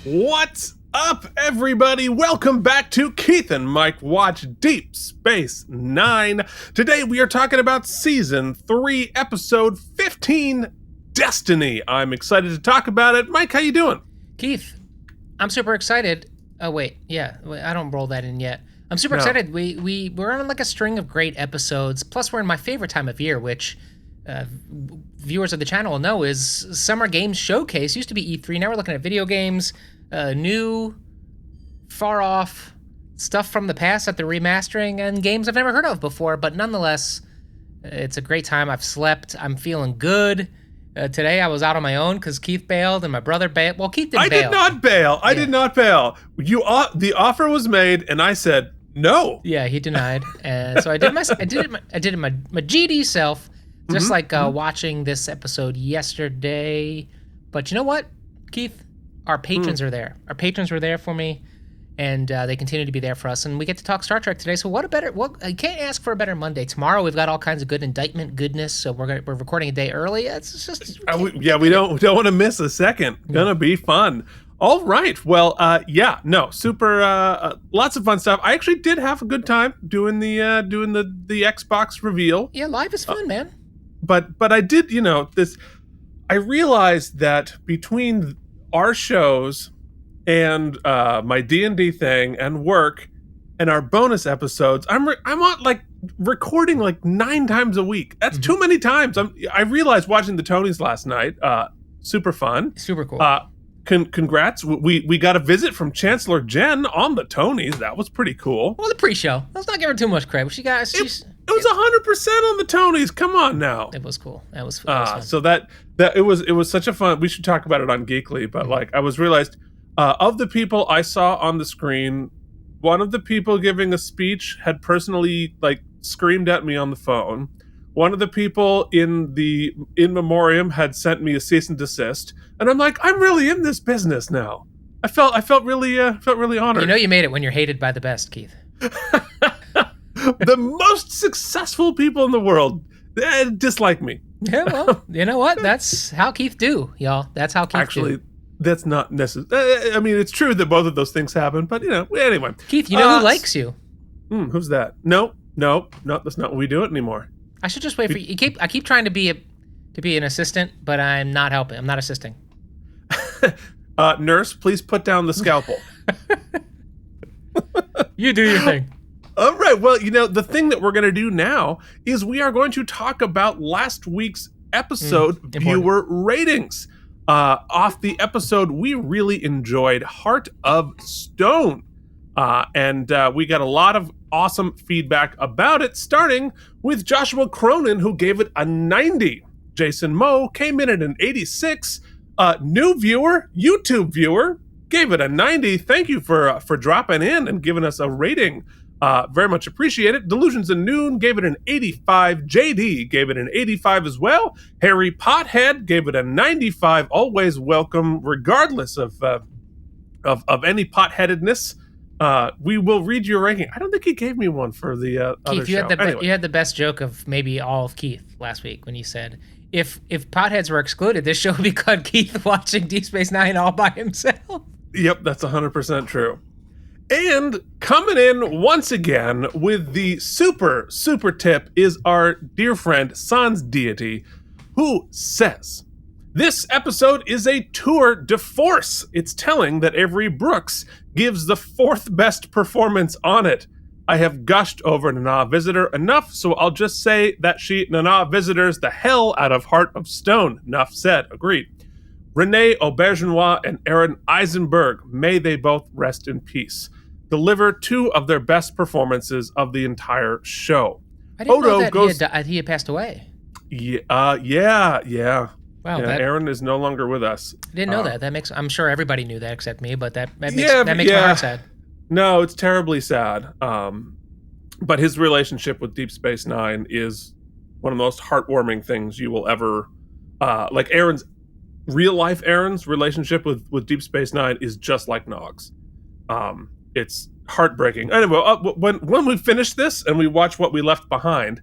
What's up, everybody? Welcome back to Keith and Mike Watch Deep Space Nine. Today we are talking about Season 3, Episode 15, Destiny. I'm excited to talk about it. Mike, how you doing? Keith, I'm super excited. Oh, wait. Yeah, I don't roll that in yet. I'm super excited. We're on like a string of great episodes. Plus, we're in my favorite time of year, which viewers of the channel will know is Summer Games Showcase. Used to be E3. Now we're looking at video games, new, far off stuff from the past that they're remastering, and games I've never heard of before. But nonetheless, it's a great time. I've slept. I'm feeling good. Today I was out on my own because Keith bailed and my brother bailed. Well, Keith didn't bail. I did not bail. I did not bail. The offer was made, and I said no. Yeah, he denied, and so I did it my GD self, just like watching this episode yesterday. But you know what, Keith? Our patrons are there. Our patrons were there for me, and they continue to be there for us. And we get to talk Star Trek today. So I can't ask for a better Monday. Tomorrow we've got all kinds of good indictment goodness. So we're recording a day early. It's just we don't want to miss a second. Gonna be fun. All right. Well, super. Lots of fun stuff. I actually did have a good time doing the Xbox reveal. Yeah, live is fun, man. But I did, this. I realized that between our shows and my D&D thing and work and our bonus episodes, I'm on like recording like 9 times a week. That's too many times. I realized watching the Tonys last night. Super fun. Super cool. Congrats. We got a visit from Chancellor Jen on the Tonys. That was pretty cool. Well, the pre-show. Let's not give her too much credit. It was 100% on the Tonys. Come on now. It was cool. That was fun. So that it was such a fun. We should talk about it on Geekly, but like I was realized of the people I saw on the screen, one of the people giving a speech had personally like screamed at me on the phone. One of the people in memoriam had sent me a cease and desist, and I'm like, I'm really in this business now. I felt really honored. You know, you made it when you're hated by the best, Keith. The most successful people in the world dislike me. Yeah, well, you know what? That's how Keith do, y'all. That's how Keith Actually, do. That's not necessary. I mean, it's true that both of those things happen, but anyway. Keith, you know who likes you? Who's that? No, that's not what we do it anymore. I should just wait for you. I keep trying to be an assistant, but I'm not helping. I'm not assisting. Nurse, please put down the scalpel. You do your thing. All right. Well, the thing that we're going to do now is we are going to talk about last week's episode viewer ratings. Off the episode we really enjoyed, Heart of Stone. And we got a lot of awesome feedback about it, starting with Joshua Cronin, who gave it a 90. Jason Moe came in at an 86. New viewer, YouTube viewer, gave it a 90. Thank you for dropping in and giving us a rating. Very much appreciate it. Delusions of Noon gave it an 85. JD gave it an 85 as well. Harry Pothead gave it a 95. Always welcome, regardless of any potheadedness. We will read your ranking. I don't think he gave me one for the other Keith, you show. you had the best joke of maybe all of Keith last week when you said, if potheads were excluded, this show would be called Keith watching Deep Space Nine all by himself. Yep, that's 100% true. And coming in once again with the super tip is our dear friend Sans Deity, who says, this episode is a tour de force. It's telling that Avery Brooks gives the 4th best performance on it. I have gushed over Nana Visitor enough, so I'll just say that Nana Visitors the hell out of Heart of Stone. Enough said. Agreed. Renee Aubergenois and Aaron Eisenberg, may they both rest in peace, deliver 2 of their best performances of the entire show. I didn't know that he had passed away. Yeah. Wow, Aaron is no longer with us. I didn't know that. I'm sure everybody knew that except me, but that makes my heart sad. No, it's terribly sad. But his relationship with Deep Space Nine is one of the most heartwarming things you will ever. Like Aaron's relationship with Deep Space Nine is just like Nog's. It's heartbreaking. Anyway, when we finish this and we watch What We Left Behind,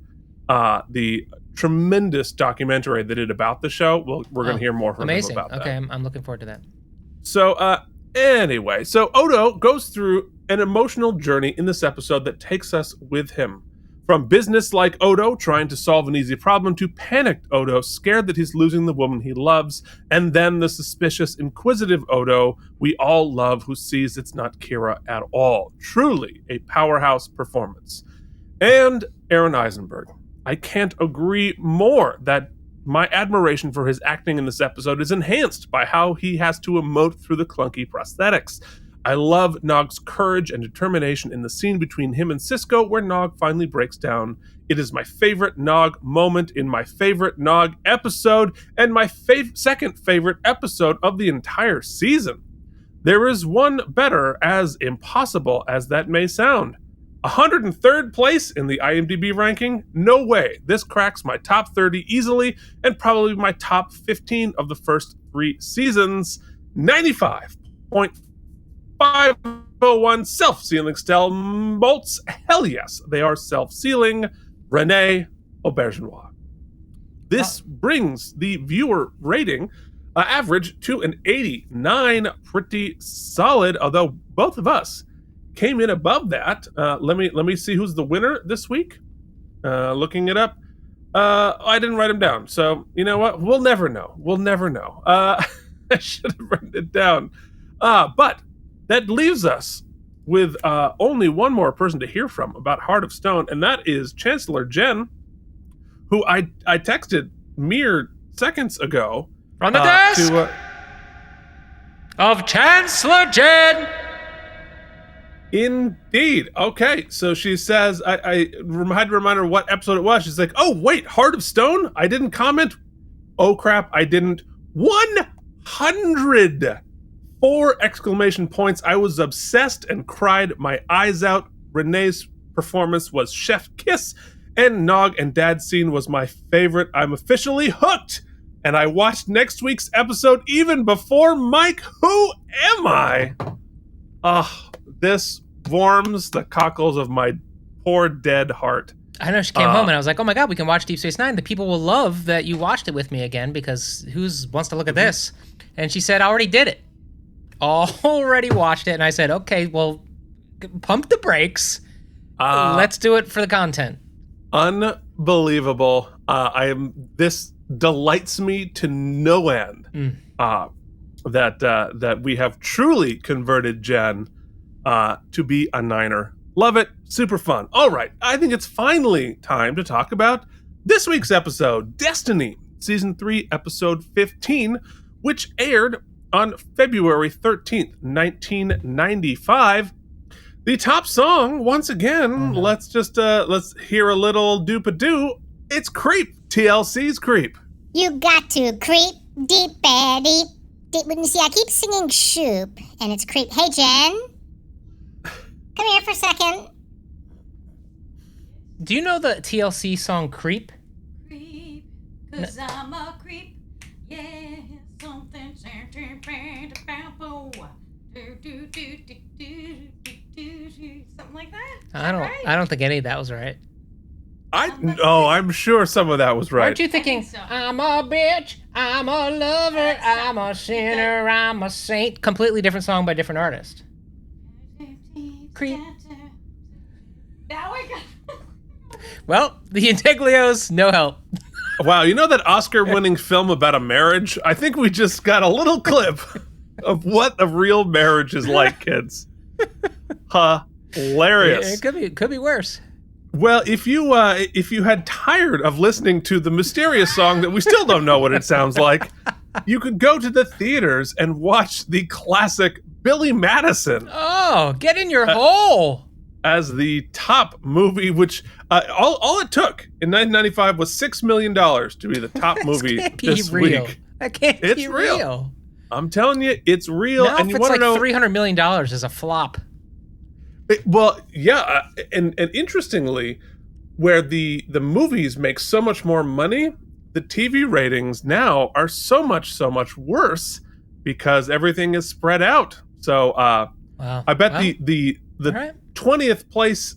the tremendous documentary they did about the show, we're going to hear more from him about that. Okay, I'm looking forward to that. So Anyway, so Odo goes through an emotional journey in this episode that takes us with him. From business-like Odo trying to solve an easy problem to panicked Odo scared that he's losing the woman he loves, and then the suspicious, inquisitive Odo we all love who sees it's not Kira at all. Truly a powerhouse performance. And Aaron Eisenberg. I can't agree more that my admiration for his acting in this episode is enhanced by how he has to emote through the clunky prosthetics. I love Nog's courage and determination in the scene between him and Sisko where Nog finally breaks down. It is my favorite Nog moment in my favorite Nog episode and my second favorite episode of the entire season. There is one better, as impossible as that may sound. 103rd place in the IMDb ranking? No way. This cracks my top 30 easily and probably my top 15 of the first 3 seasons. 95.501 self-sealing stem bolts. Hell yes, they are self-sealing. Renee Aubergenois. This brings the viewer rating average to an 89. Pretty solid, although both of us came in above that. Let me see who's the winner this week. Looking it up. I didn't write them down, so you know what? We'll never know. I should have written it down. But that leaves us with only one more person to hear from about Heart of Stone, and that is Chancellor Jen, who I texted mere seconds ago. From the desk of Chancellor Jen. Indeed. Okay, so she says, I had to remind her what episode it was. She's like, oh, wait, Heart of Stone? I didn't comment? Oh, crap, I didn't. 100! 4 exclamation points. I was obsessed and cried my eyes out. Renee's performance was chef kiss, and Nog and Dad's scene was my favorite. I'm officially hooked, and I watched next week's episode even before Mike. Who am I? This warms the cockles of my poor dead heart. I know, she came home and I was like, oh my god, we can watch Deep Space Nine. The people will love that you watched it with me again because who wants to look at this? And she said, I already did it. Already watched it. And I said, okay, well, pump the brakes. Let's do it for the content. Unbelievable. This delights me to no end that we have truly converted Jen to be a Niner. Love it. Super fun. All right. I think it's finally time to talk about this week's episode, Destiny, Season 3, Episode 15, which aired on February 13th, 1995. The top song, once again, let's hear a little doop-a-doo. It's Creep. TLC's Creep. You got to creep deep, deep, deep. You see, I keep singing Shoop, and it's Creep. Hey, Jen. Come here for a second. Do you know the TLC song Creep? Creep, 'cause I'm a creep. Yeah, something something like that. I don't think any of that was right. I'm sure some of that was right. Aren't you thinking, so. I'm a bitch, I'm a lover, I'm a sinner, I'm a saint? Completely different song by different artist. Creep. Now we go. Well, the Intaglios, no help. Wow, you know that Oscar-winning film about a marriage? I think we just got a little clip of what a real marriage is like, kids. Hilarious. It could be worse. Well, if you had tired of listening to the mysterious song that we still don't know what it sounds like, you could go to the theaters and watch the classic Billy Madison. Oh, get in your hole. As the top movie, which all it took in 1995 was $6 million to be the top movie this week. That can't be real. I'm telling you, it's real. Now, and if you it's want to like know, $300 million is a flop. And interestingly, where the movies make so much more money, the TV ratings now are so much worse because everything is spread out. So wow. I bet the 20th place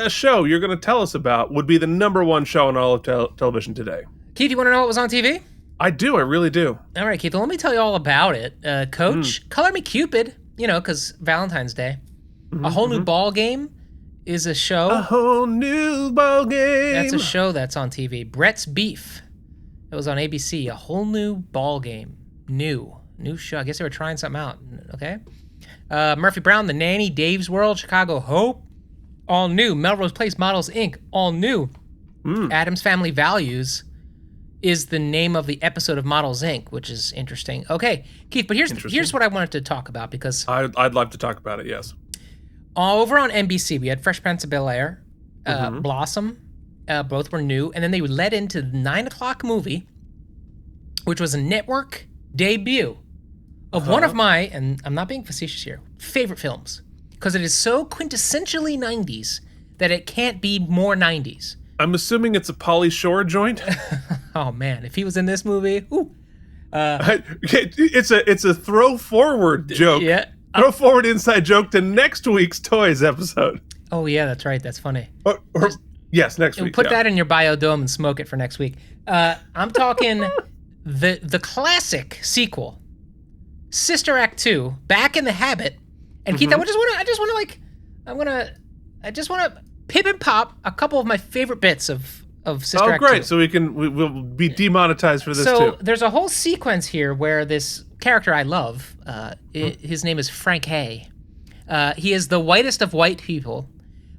show you're going to tell us about would be the number one show on all of television today. Keith, you want to know what was on TV? I do. I really do. All right, Keith, well, let me tell you all about it. Coach, Color Me Cupid because Valentine's Day. A Whole New Ball Game is a show. A whole new ball game. That's a show that's on TV. Brett's Beef. It was on ABC. A Whole New Ball Game. New show. I guess they were trying something out. Okay. Murphy Brown, The Nanny, Dave's World, Chicago Hope. All new. Melrose Place Models Inc. All new. Addams Family Values is the name of the episode of Models Inc., which is interesting. Okay, Keith, but here's what I wanted to talk about, because I'd love to talk about it, yes. Over on NBC, we had Fresh Prince of Bel-Air, Blossom, both were new, and then they led into the 9 o'clock movie, which was a network debut of one of my, and I'm not being facetious here, favorite films, because it is so quintessentially 90s that it can't be more 90s. I'm assuming it's a Pauly Shore joint. Oh man, if he was in this movie, ooh. It's a throw forward joke. Yeah. Throw forward inside joke to next week's Toys episode. Oh yeah, that's right. That's funny. Yes, next week. Put that in your biodome and smoke it for next week. I'm talking the classic sequel, Sister Act 2, Back in the Habit. And Keith, I just want to pip and pop a couple of my favorite bits of Sister Act 2. Oh, great. So we'll be demonetized for this too. So there's a whole sequence here where this character I love, his name is Frank Hay. He is the whitest of white people,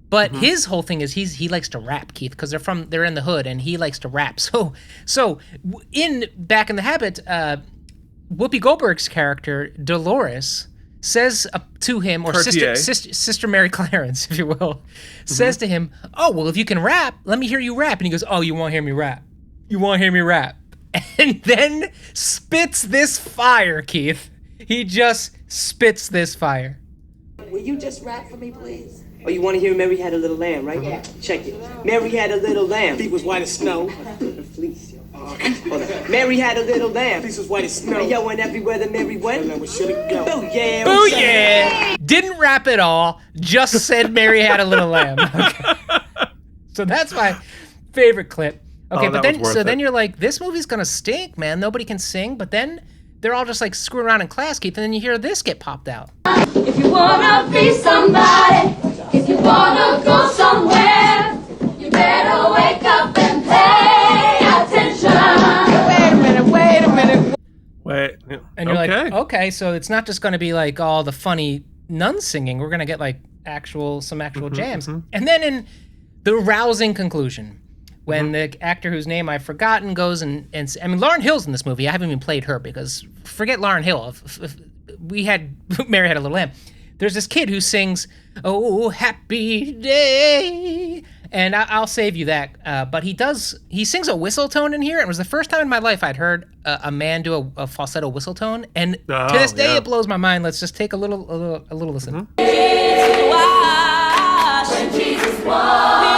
but his whole thing is he likes to rap, Keith, because they're in the hood and he likes to rap. So in Back in the Habit, Whoopi Goldberg's character, Dolores, says to him, or Sister Mary Clarence, if you will, says to him, "Oh, well, if you can rap, let me hear you rap." And he goes, "Oh, you won't hear me rap. You won't hear me rap." And then spits this fire, Keith. He just spits this fire. Will you just rap for me, please? Oh, you want to hear Mary Had a Little Lamb, right? Yeah. Check it. Mary had a little lamb. Feet was white as snow. Fleece, yo. Hold on. Mary had a little lamb. Feet was white as snow. Yo, and everywhere the Mary went. Where should it go? Oh, yeah. Oh, yeah. Didn't rap at all. Just said Mary had a little lamb. Okay. So that's my favorite clip. Okay, but then you're like, this movie's gonna stink, man. Nobody can sing. But then they're all just like screwing around in class, Keith, and then you hear this get popped out. If you wanna be somebody, if you wanna go somewhere, you better wake up and pay attention. Wait a minute. And you're like, okay, so it's not just gonna be like all the funny nuns singing. We're gonna get like some actual jams. And then in the rousing conclusion, when the actor whose name I've forgotten goes and I mean, Lauryn Hill's in this movie. I haven't even played her because forget Lauryn Hill. If we had Mary Had a Little Lamb. There's this kid who sings, "Oh, happy day," and I'll save you that. But he sings a whistle tone in here. It was the first time in my life I'd heard a man do a falsetto whistle tone, and to this day it blows my mind. Let's just take a little listen. Jesus washed, when Jesus washed.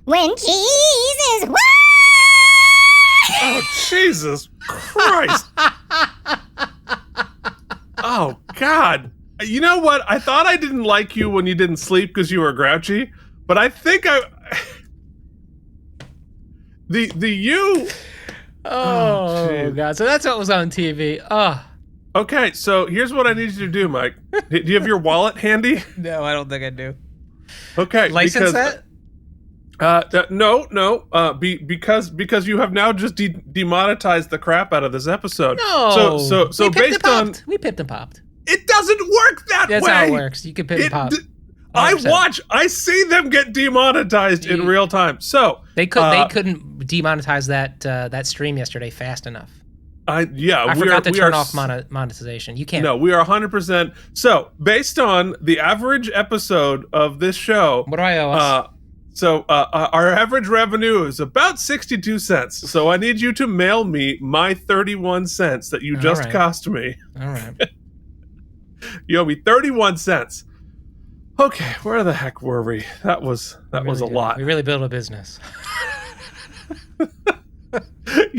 When Jesus was. Oh, Jesus Christ. Oh, God. You know what? I thought I didn't like you when you didn't sleep because you were grouchy, but I think Oh, God. So that's what was on TV. Oh. Okay, so here's what I need you to do, Mike. Do you have your wallet handy? No, I don't think I do. Okay. License that? No. Because you have now just demonetized the crap out of this episode. No. So based on we pipped and popped. It doesn't work that way. That's how it works. You can pip and pop. I see them get demonetized in real time. So they couldn't demonetize that stream yesterday fast enough. I forgot to turn off monetization. You can't. No, we are 100%. So based on the average episode of this show, what do I owe us? Our average revenue is about 62 cents. So I need you to mail me my 31 cents that you just cost me. All right. You owe me 31 cents. Okay, where the heck were we? That was a lot. We really built a business.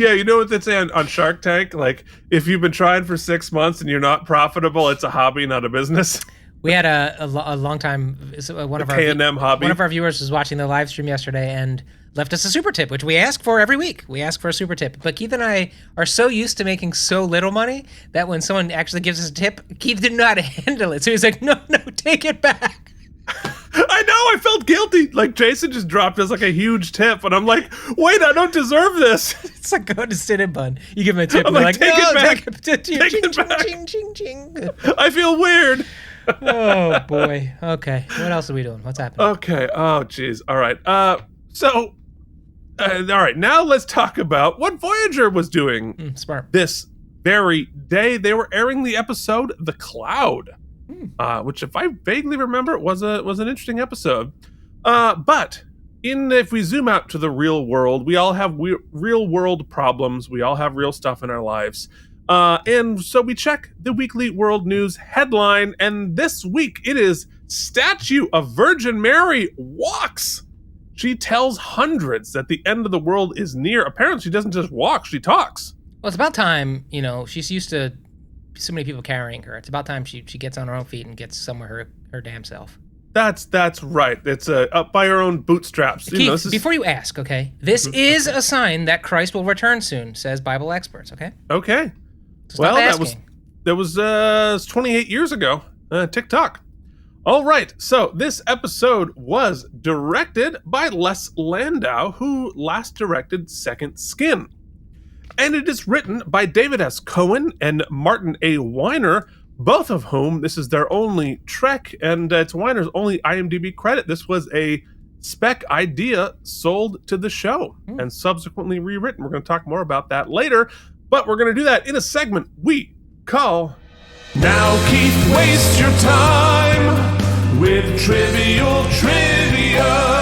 Yeah, you know what they say on Shark Tank? Like, if you've been trying for 6 months and you're not profitable, it's a hobby, not a business. We had a long time. One of our K&M hobby. One of our viewers was watching the live stream yesterday and left us a super tip, which we ask for every week. We ask for a super tip, but Keith and I are so used to making so little money that when someone actually gives us a tip, Keith didn't know how to handle it. So he's like, "No, take it back." I know, I felt guilty. Like, Jason just dropped us like a huge tip, and I'm like, wait, I don't deserve this. It's like going to Cinnabon. You give him a tip, I'm and like, they're take like, it no, back. take It back. ching, ching, ching. I feel weird. Oh, boy. Okay, what else are we doing? What's happening? Okay, oh, jeez. All right. All right, now let's talk about what Voyager was doing Smart. this very day. They were airing the episode The Cloud, which, if I vaguely remember, was an interesting episode. But if we zoom out to the real world, we all have real world problems. We all have real stuff in our lives. And so we check the weekly world news headline, and this week it is Statue of Virgin Mary walks. She tells hundreds that the end of the world is near. Apparently, she doesn't just walk, she talks. Well, it's about time, she's used to so many people carrying her. It's about time she gets on her own feet and gets somewhere her damn self. That's right. It's up by her own bootstraps. Keith, before you ask, okay, this is a sign that Christ will return soon, says Bible experts, okay? Okay. So well, asking. that was 28 years ago. TikTok. All right, so this episode was directed by Les Landau, who last directed Second Skin. And it is written by David S. Cohen and Martin A. Weiner, both of whom, this is their only Trek, and it's Weiner's only IMDb credit. This was a spec idea sold to the show and subsequently rewritten. We're going to talk more about that later, but we're going to do that in a segment we call Now Keith, Waste Your Time with Trivial Trivia.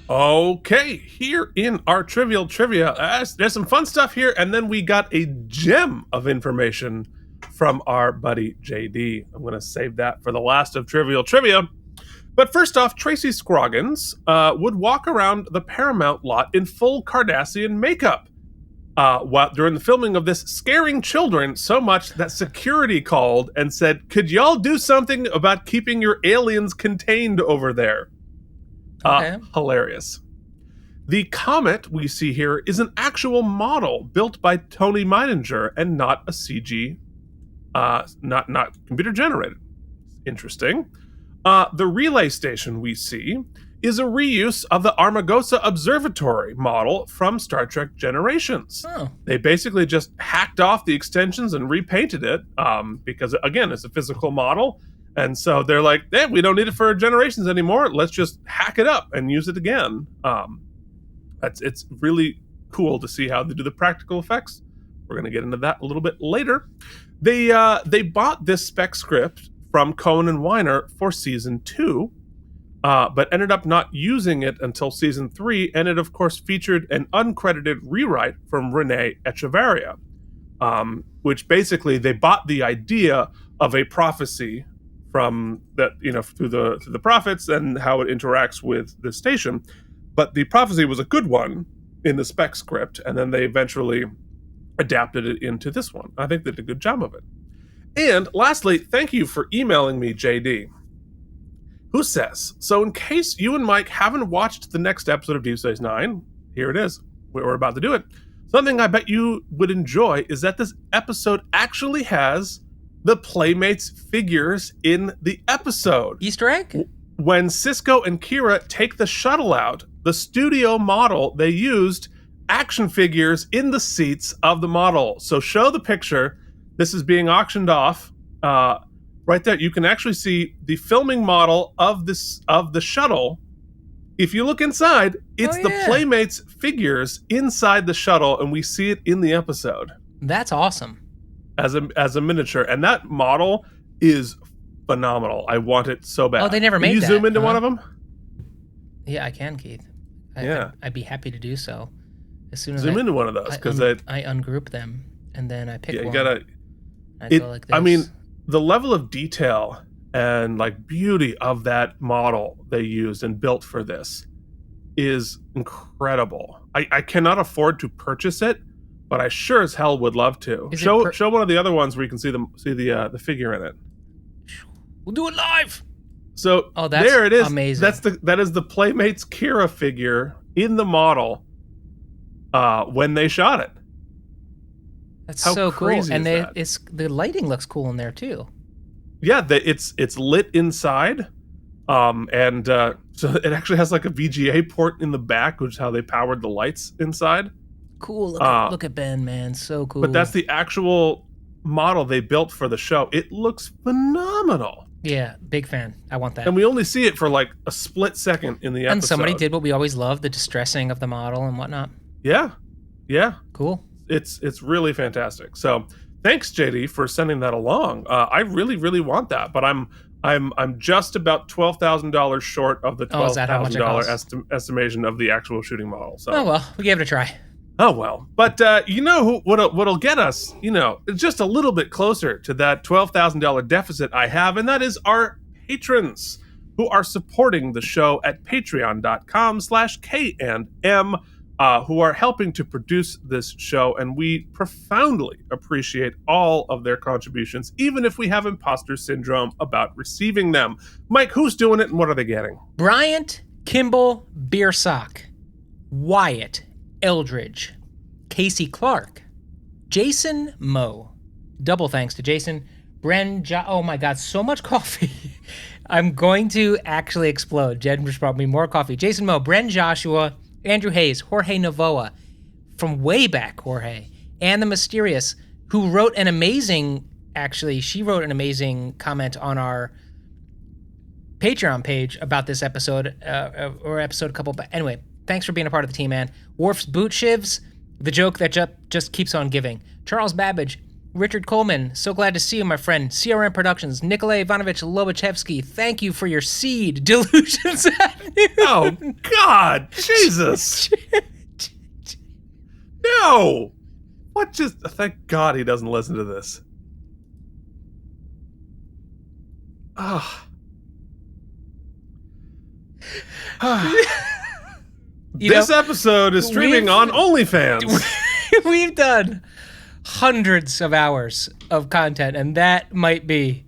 Okay, here in our Trivial Trivia, there's some fun stuff here, and then we got a gem of information from our buddy JD. I'm going to save that for the last of Trivial Trivia. But first off, Tracy Scroggins would walk around the Paramount lot in full Cardassian makeup during the filming of this, scaring children so much that security called and said, "Could y'all do something about keeping your aliens contained over there?" Okay. Hilarious. The comet we see here is an actual model built by Tony Meininger and not a CG, not computer generated. Interesting. The relay station we see is a reuse of the Armagosa Observatory model from Star Trek Generations. Oh. They basically just hacked off the extensions and repainted it because, again, it's a physical model. And so they're like, we don't need it for Generations anymore. Let's just hack it up and use it again. It's really cool to see how they do the practical effects. We're going to get into that a little bit later. They bought this spec script from Cohen and Weiner for season 2, but ended up not using it until season 3, and it, of course, featured an uncredited rewrite from Renee Echevarria, which basically they bought the idea of a prophecy from that, through the prophets and how it interacts with the station. But the prophecy was a good one in the spec script, and then they eventually adapted it into this one. I think they did a good job of it. And lastly, thank you for emailing me, JD, who says, so in case you and Mike haven't watched the next episode of Deep Space Nine, here it is. We're about to do it. Something I bet you would enjoy is that this episode actually has the Playmates figures in the episode. Easter egg? When Sisko and Kira take the shuttle out, the studio model, they used action figures in the seats of the model. So show the picture. This is being auctioned off. Right there, you can actually see the filming model of the shuttle. If you look inside, it's the Playmates figures inside the shuttle, and we see it in the episode. That's awesome. As a miniature, and that model is phenomenal. I want it so bad. Oh, they never made Can you that. zoom into one of them? Yeah, I can, Keith. I'd be happy to do so. As soon as zoom into one of those, because I ungroup them and then I pick one. You gotta. Go like this. I mean, the level of detail and beauty of that model they used and built for this is incredible. I cannot afford to purchase it, but I sure as hell would love to. Show one of the other ones where you can see the figure in it. We'll do it live. So that's there it is. Amazing. That is the Playmates Kira figure in the model when they shot it. That's How so cool. crazy And is that? the lighting looks cool in there too. Yeah, it's lit inside. So it actually has like a VGA port in the back, which is how they powered the lights inside. Cool. Look at Ben, man. So cool. But that's the actual model they built for the show. It looks phenomenal. Yeah, big fan. I want that. And we only see it for like a split second in the episode. And somebody did what we always love, the distressing of the model and whatnot. Yeah. Cool. It's really fantastic. So thanks, JD, for sending that along. I really, really want that, but I'm just about $12,000 short of the $12,000 estimation of the actual shooting model. So. Oh well, we gave it a try. Oh well, but what'll get us, just a little bit closer to that $12,000 deficit I have, and that is our patrons who are supporting the show at patreon.com/KandM, who are helping to produce this show, and we profoundly appreciate all of their contributions, even if we have imposter syndrome about receiving them. Mike, who's doing it and what are they getting? Bryant Kimball Beersock, Wyatt Eldridge, Casey Clark, Jason Moe. Double thanks to Jason. Oh my God, so much coffee. I'm going to actually explode. Jen just brought me more coffee. Jason Moe, Bren Joshua, Andrew Hayes, Jorge Novoa, from way back, Jorge, and the Mysterious, who wrote an amazing comment on our Patreon page about this episode, or episode a couple, but anyway, thanks for being a part of the team, man. Worf's Boot Shivs, the joke that just keeps on giving. Charles Babbage, Richard Coleman, so glad to see you, my friend. CRM Productions, Nikolay Ivanovich Lobachevsky, thank you for your seed. Delusions Avenue. Oh, God, Jesus. No. Thank God he doesn't listen to this. This episode is streaming on OnlyFans. We've done hundreds of hours of content, and that might be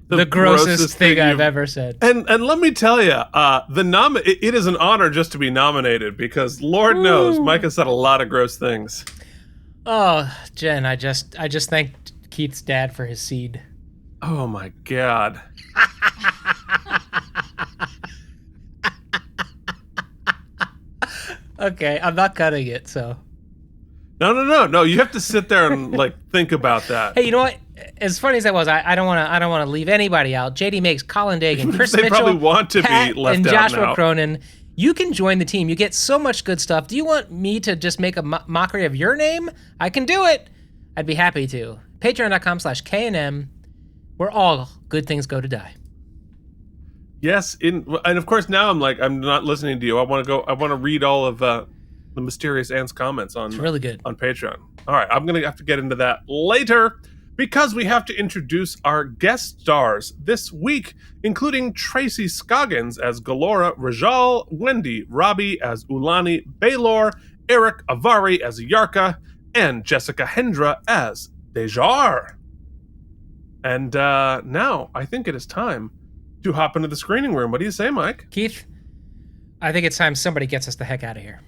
the grossest thing I've ever said. And let me tell you, it is an honor just to be nominated, because Lord knows Mike has said a lot of gross things. Oh, Jen, I just thanked Keith's dad for his seed. Oh my God. Okay, I'm not cutting it, so. No. You have to sit there and think about that. Hey, you know what? As funny as that was, I don't want to leave anybody out. JD makes Colin Dagan, Chris they Mitchell, probably want to Pat, be left and out Joshua now. Cronin. You can join the team. You get so much good stuff. Do you want me to just make a mockery of your name? I can do it. I'd be happy to. Patreon.com/KandM, where all good things go to die. Yes, and of course now I'm not listening to you. I want to read all of the Mysterious Ant's comments on. It's really good on Patreon. All right, I'm gonna have to get into that later, because we have to introduce our guest stars this week, including Tracy Scoggins as Galora Rajal, Wendy Robbie as Ulani Baylor, Eric Avari as Yarka, and Jessica Hendra as Dejar. And now I think it is time to hop into the screening room. What do you say, Mike? Keith, I think it's time somebody gets us the heck out of here.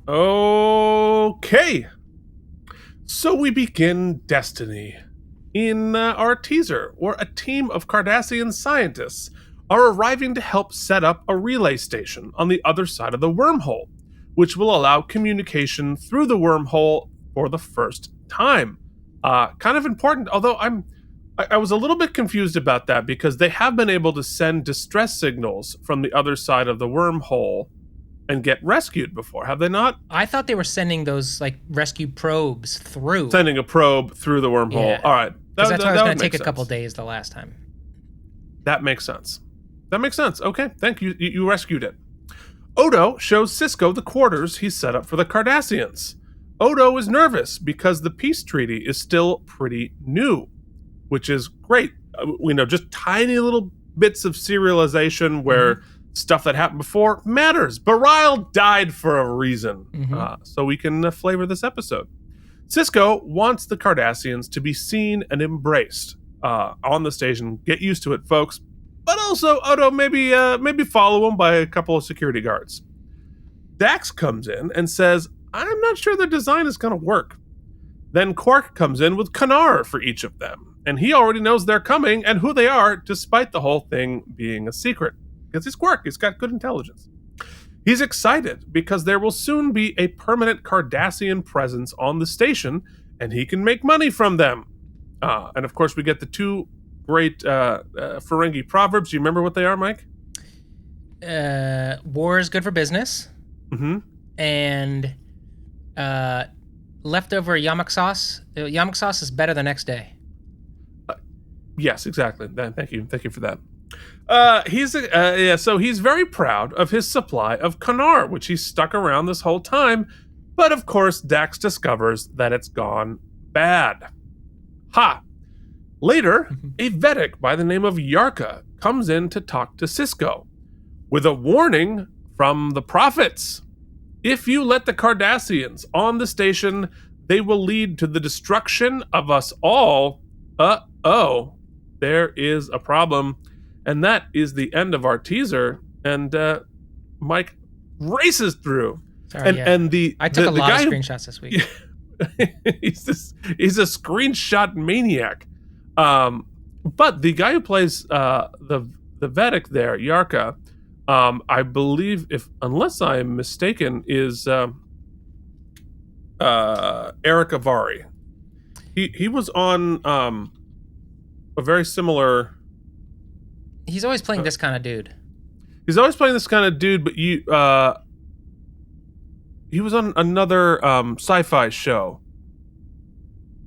Okay. So we begin Destiny. In our teaser, where a team of Cardassian scientists are arriving to help set up a relay station on the other side of the wormhole, which will allow communication through the wormhole for the first time. Kind of important, although I was a little bit confused about that, because they have been able to send distress signals from the other side of the wormhole and get rescued before, have they not? I thought they were sending those rescue probes through. Sending a probe through the wormhole. Yeah. All right. Because that's why it was going to take a couple days the last time. That makes sense. Okay, thank you. You rescued it. Odo shows Sisko the quarters he's set up for the Cardassians. Odo is nervous because the peace treaty is still pretty new, which is great. We know just tiny little bits of serialization where stuff that happened before matters. Bareil died for a reason, so we can flavor this episode. Sisko wants the Cardassians to be seen and embraced on the station. Get used to it, folks. But also, Odo, maybe follow him by a couple of security guards. Dax comes in and says, I'm not sure the design is going to work. Then Quark comes in with Kanar for each of them. And he already knows they're coming and who they are, despite the whole thing being a secret. Because he's Quark, he's got good intelligence. He's excited because there will soon be a permanent Cardassian presence on the station, and he can make money from them. And of course, we get the two great Ferengi proverbs. Do you remember what they are, Mike? War is good for business. And leftover yamak sauce. Yamak sauce is better the next day. Yes, exactly. Thank you for that. So he's very proud of his supply of Kanar, which he's stuck around this whole time. But of course, Dax discovers that it's gone bad. Later, a Vedic by the name of Yarka comes in to talk to Sisko with a warning from the prophets. If you let the Cardassians on the station, they will lead to the destruction of us all. There is a problem. And that is the end of our teaser. And Mike races through. Sorry, I took a lot of screenshots this week. he's a screenshot maniac. But the guy who plays the Vedic there, Yarka, I believe, unless I'm mistaken, is Eric Avari. He was on a very similar. He's always playing this kind of dude. But he was on another sci-fi show.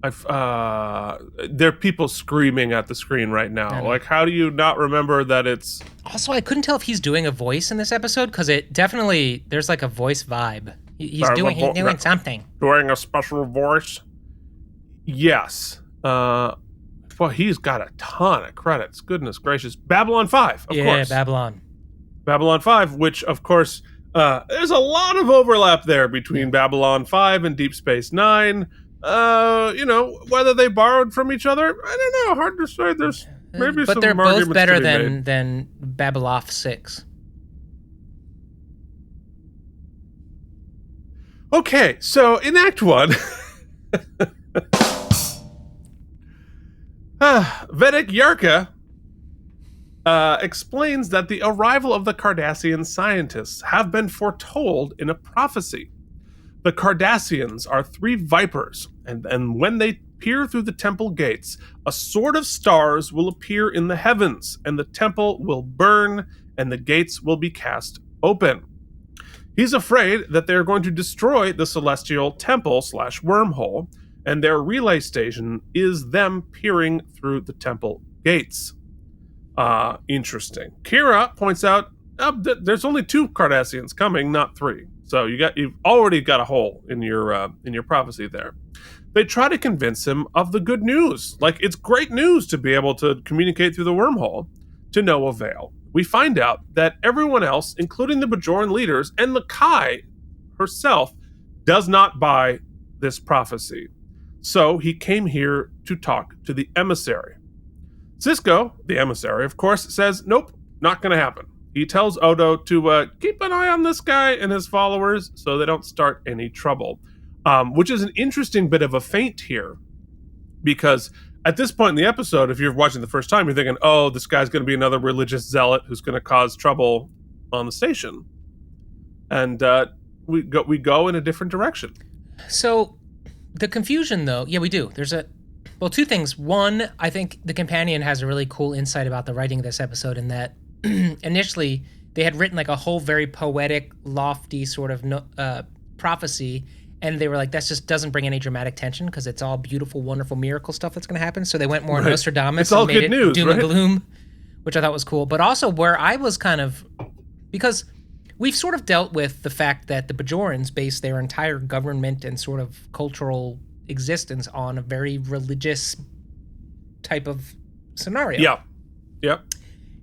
There are people screaming at the screen right now. Like, how do you not remember that it's... Also, I couldn't tell if he's doing a voice in this episode, because it definitely, there's like a voice vibe. He's doing something. Doing a special voice? Yes. Well, he's got a ton of credits. Goodness gracious. Babylon 5, of course. Yeah, Babylon 5, which, of course, there's a lot of overlap there between Babylon 5 and Deep Space Nine. Whether they borrowed from each other, I don't know. Hard to say. There's maybe some arguments to be made. But they're both better than Babylon 6. Okay, so in Act 1... Vedic Yarka explains that the arrival of the Cardassian scientists have been foretold in a prophecy. The Cardassians are 3 vipers, and when they peer through the temple gates, a sword of stars will appear in the heavens, and the temple will burn, and the gates will be cast open. He's afraid that they're going to destroy the celestial temple / wormhole, and their relay station is them peering through the temple gates. Interesting. Kira points out there's only 2 Cardassians coming, not 3. So you've already got a hole in your prophecy there. They try to convince him of the good news. Like, it's great news to be able to communicate through the wormhole, to no avail. We find out that everyone else, including the Bajoran leaders and Makai herself, does not buy this prophecy. So he came here to talk to the emissary. Sisko, the emissary, of course, says, nope, not going to happen. He tells Odo to keep an eye on this guy and his followers so they don't start any trouble, which is an interesting bit of a feint here, because at this point in the episode, if you're watching the first time, you're thinking, oh, this guy's going to be another religious zealot who's going to cause trouble on the station. And we go in a different direction. So... the confusion, though, we do. There's 2 things. One, I think the companion has a really cool insight about the writing of this episode, in that initially they had written like a whole very poetic, lofty sort of prophecy, and they were like, that just doesn't bring any dramatic tension because it's all beautiful, wonderful, miracle stuff that's going to happen. So they went more Nostradamus and made it doom and gloom, which I thought was cool. But also where I was kind of, because we've sort of dealt with the fact that the Bajorans base their entire government and sort of cultural existence on a very religious type of scenario. Yeah. Yep.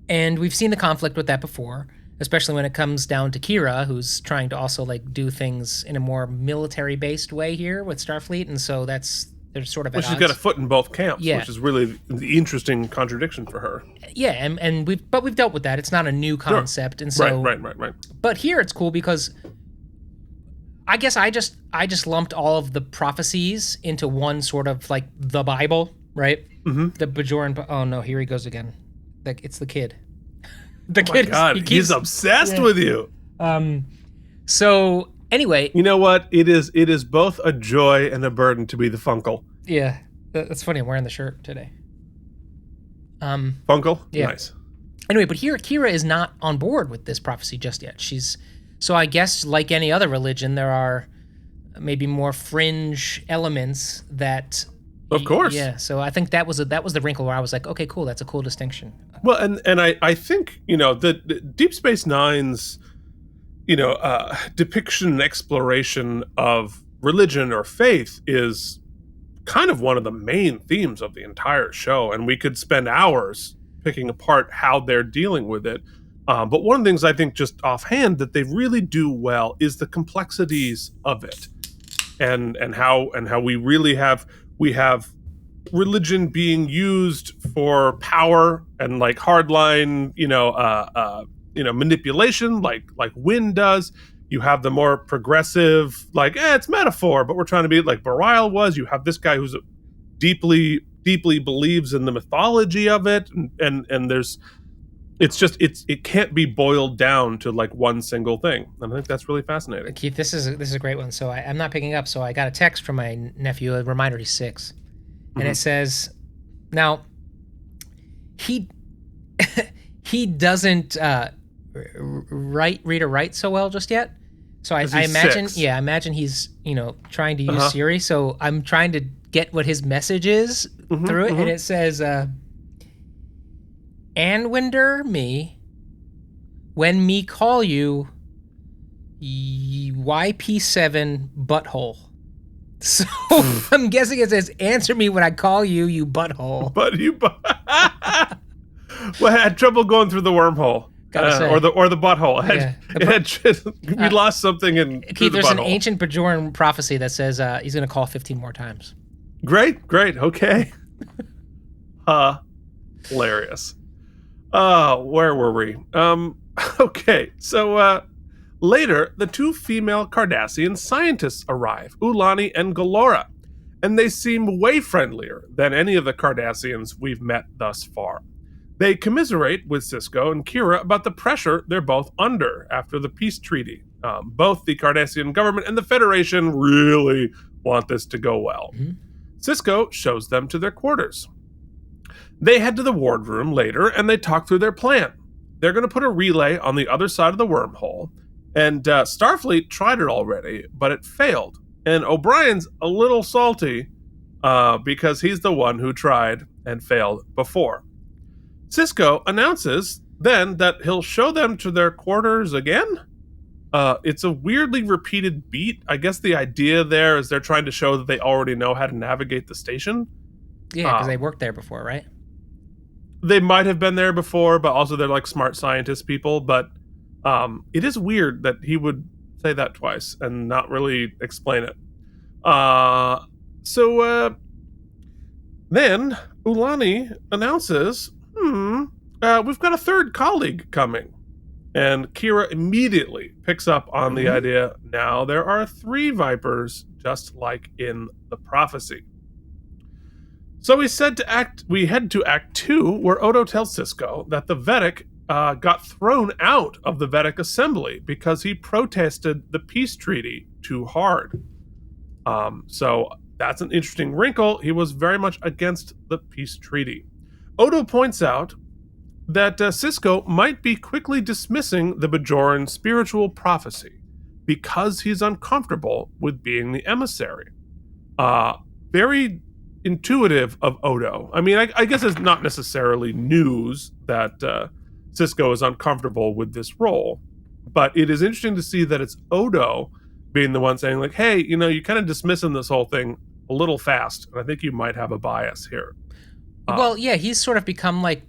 And we've seen the conflict with that before, especially when it comes down to Kira, who's trying to also like do things in a more military-based way here with Starfleet, and so they're sort of at She's odds. got a foot in both camps, Yeah. which is really the interesting contradiction for her. Yeah, and we've dealt with that. It's not a new concept, and so Right. But here it's cool because I guess I just lumped all of the prophecies into one sort of like the Bible, right? Mm-hmm. The Bajoran. Oh no, here he goes again. It's the kid. The Oh my God, he's obsessed with you. So anyway, You know what? It is both a joy and a burden to be the Funkle. yeah, that's funny. I'm wearing the shirt today. Funkle? Yeah. Nice. Anyway, but here Kira is not on board with this prophecy just yet. So I guess like any other religion, there are maybe more fringe elements that. Of course. Yeah. So I think that was the wrinkle where I was like, okay, cool, that's a cool distinction. Well, and I think, the Deep Space Nine's, depiction and exploration of religion or faith is kind of one of the main themes of the entire show. And we could spend hours picking apart how they're dealing with it. But one of the things I think just offhand that they really do well is the complexities of it and how we really have religion being used for power and like hardline, manipulation, like Wynn does. You have the more progressive, like, it's metaphor, but we're trying to be like Bareil was. You have this guy who's deeply believes in the mythology of it, and there's, it can't be boiled down to like one single thing. And I think that's really fascinating. Keith, this is a great one. So I'm not picking up. So I got a text from my nephew, a reminder he's 6. And it says, now, he doesn't read or write so well just yet. So I imagine, 6. I imagine he's, trying to use Siri. So I'm trying to get what his message is through it. And it says, Anwinder me, when me call you, YP7 butthole. So I'm guessing it says, answer me when I call you, you butthole. But well, I had trouble going through the wormhole. Or the butthole. We lost something in Keith, there's an ancient Bajoran prophecy that says he's going to call 15 more times. Great. Okay. Hilarious. Where were we? Okay, so later, the 2 female Cardassian scientists arrive, Ulani and Galora, and they seem way friendlier than any of the Cardassians we've met thus far. They commiserate with Sisko and Kira about the pressure they're both under after the peace treaty. Both the Cardassian government and the Federation really want this to go well. Mm-hmm. Sisko shows them to their quarters. They head to the wardroom later and they talk through their plan. They're going to put a relay on the other side of the wormhole, and Starfleet tried it already, but it failed. And O'Brien's a little salty because he's the one who tried and failed before. Sisko announces then that he'll show them to their quarters again. It's a weirdly repeated beat. I guess the idea there is they're trying to show that they already know how to navigate the station. Yeah, because they worked there before, right? They might have been there before, but also they're like smart scientist people. But it is weird that he would say that twice and not really explain it. So then Ulani announces, we've got a third colleague coming. And Kira immediately picks up on the idea, now there are 3 Vipers, just like in the prophecy. So we head to Act 2, where Odo tells Sisko that the Vedic got thrown out of the Vedic assembly because he protested the peace treaty too hard. So that's an interesting wrinkle. He was very much against the peace treaty. Odo points out that Sisko might be quickly dismissing the Bajoran spiritual prophecy because he's uncomfortable with being the emissary. Very intuitive of Odo. I mean, I guess it's not necessarily news that Sisko is uncomfortable with this role, but it is interesting to see that it's Odo being the one saying, like, hey, you kind of dismissing this whole thing a little fast, and I think you might have a bias here. Well, yeah, he's sort of become like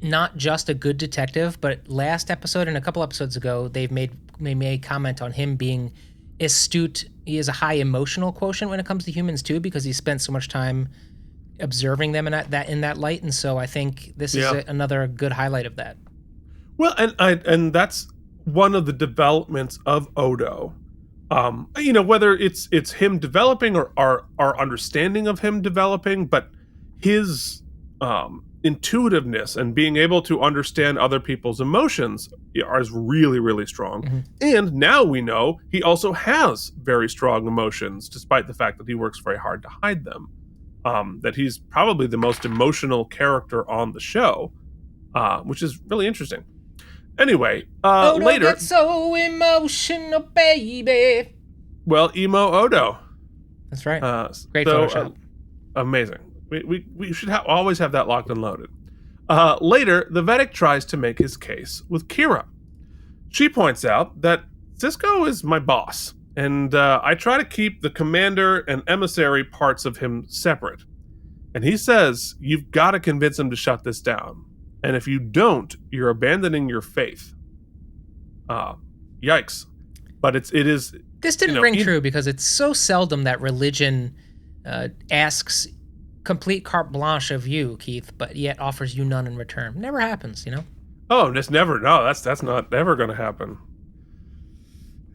not just a good detective, but last episode and a couple episodes ago, they made comment on him being astute. He has a high emotional quotient when it comes to humans too, because he spent so much time observing them in that light, and so I think this is another good highlight of that. Well, and that's one of the developments of Odo. Whether it's him developing or our understanding of him developing, but his intuitiveness and being able to understand other people's emotions is really, really strong. Mm-hmm. And now we know he also has very strong emotions, despite the fact that he works very hard to hide them. That he's probably the most emotional character on the show, which is really interesting. Anyway, Odo later... gets so emotional, baby. Well, emo Odo. That's right. Great Photoshop. Amazing. We should always have that locked and loaded. Later, the Vedic tries to make his case with Kira. She points out that Sisko is my boss, and I try to keep the commander and emissary parts of him separate. And he says, you've got to convince him to shut this down. And if you don't, you're abandoning your faith. Yikes. But it is... This didn't ring true because it's so seldom that religion asks complete carte blanche of you, Keith, but yet offers you none in return. Never happens, Oh, that's never. No, that's not ever going to happen.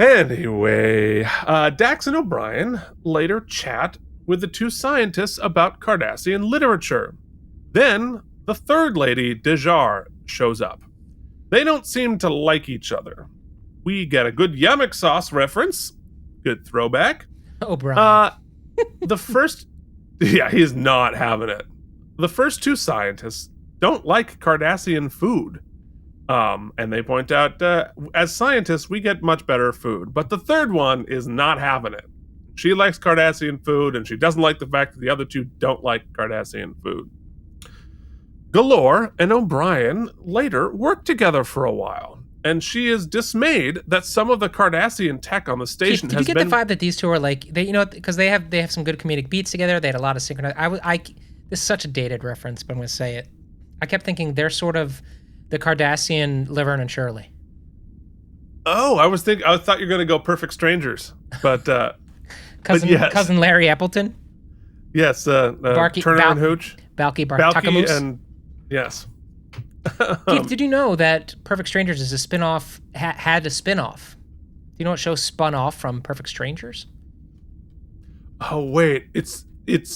Anyway, Dax and O'Brien later chat with the two scientists about Cardassian literature. Then the third lady, Dejar, shows up. They don't seem to like each other. We get a good yamak sauce reference. Good throwback. O'Brien. The first... Yeah, he's not having it. The first two scientists don't like Cardassian food. And they point out, as scientists, we get much better food. But the third one is not having it. She likes Cardassian food, and she doesn't like the fact that the other two don't like Cardassian food. Galore and O'Brien later work together for a while. And she is dismayed that some of the Cardassian tech on the station Did has you get the vibe that these two are like, because they have some good comedic beats together. They had a lot of synchronized. This is such a dated reference, but I'm going to say it. I kept thinking they're sort of the Cardassian Laverne and Shirley. Oh, I thought you were going to go Perfect Strangers, but cousin Larry Appleton. Yes, Turner and Hooch, Balky Bartakamus, and yes. Keith, did you know that Perfect Strangers is a spin-off? Had a spin-off. Do you know what show spun off from Perfect Strangers? Oh wait, isn't it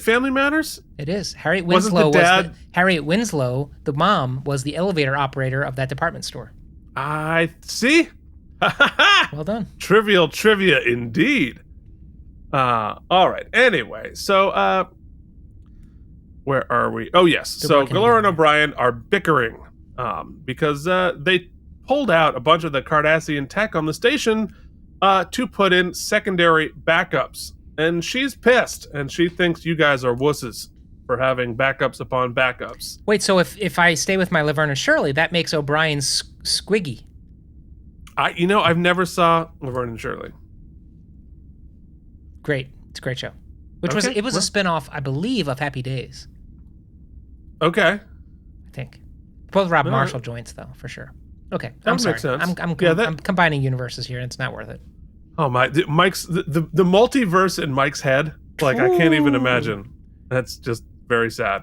Family Matters? It is. Harriet Winslow Harriet Winslow, the mom, was the elevator operator of that department store. I see. Well done. Trivial trivia indeed. All right. Anyway, so where are we? Oh yes. So Galore and O'Brien are bickering because they pulled out a bunch of the Cardassian tech on the station to put in secondary backups. And she's pissed, and she thinks you guys are wusses for having backups upon backups. Wait, so if I stay with my Laverne and Shirley, that makes O'Brien squiggy. I've never saw Laverne and Shirley. Great. It's a great show. It was a spin-off, I believe, of Happy Days. Okay. I think. Both Rob Marshall joints, though, for sure. Okay, I'm sorry. Makes sense. I'm combining universes here, and it's not worth it. Oh my! Mike's the multiverse in Mike's head. Like I can't even imagine. That's just very sad.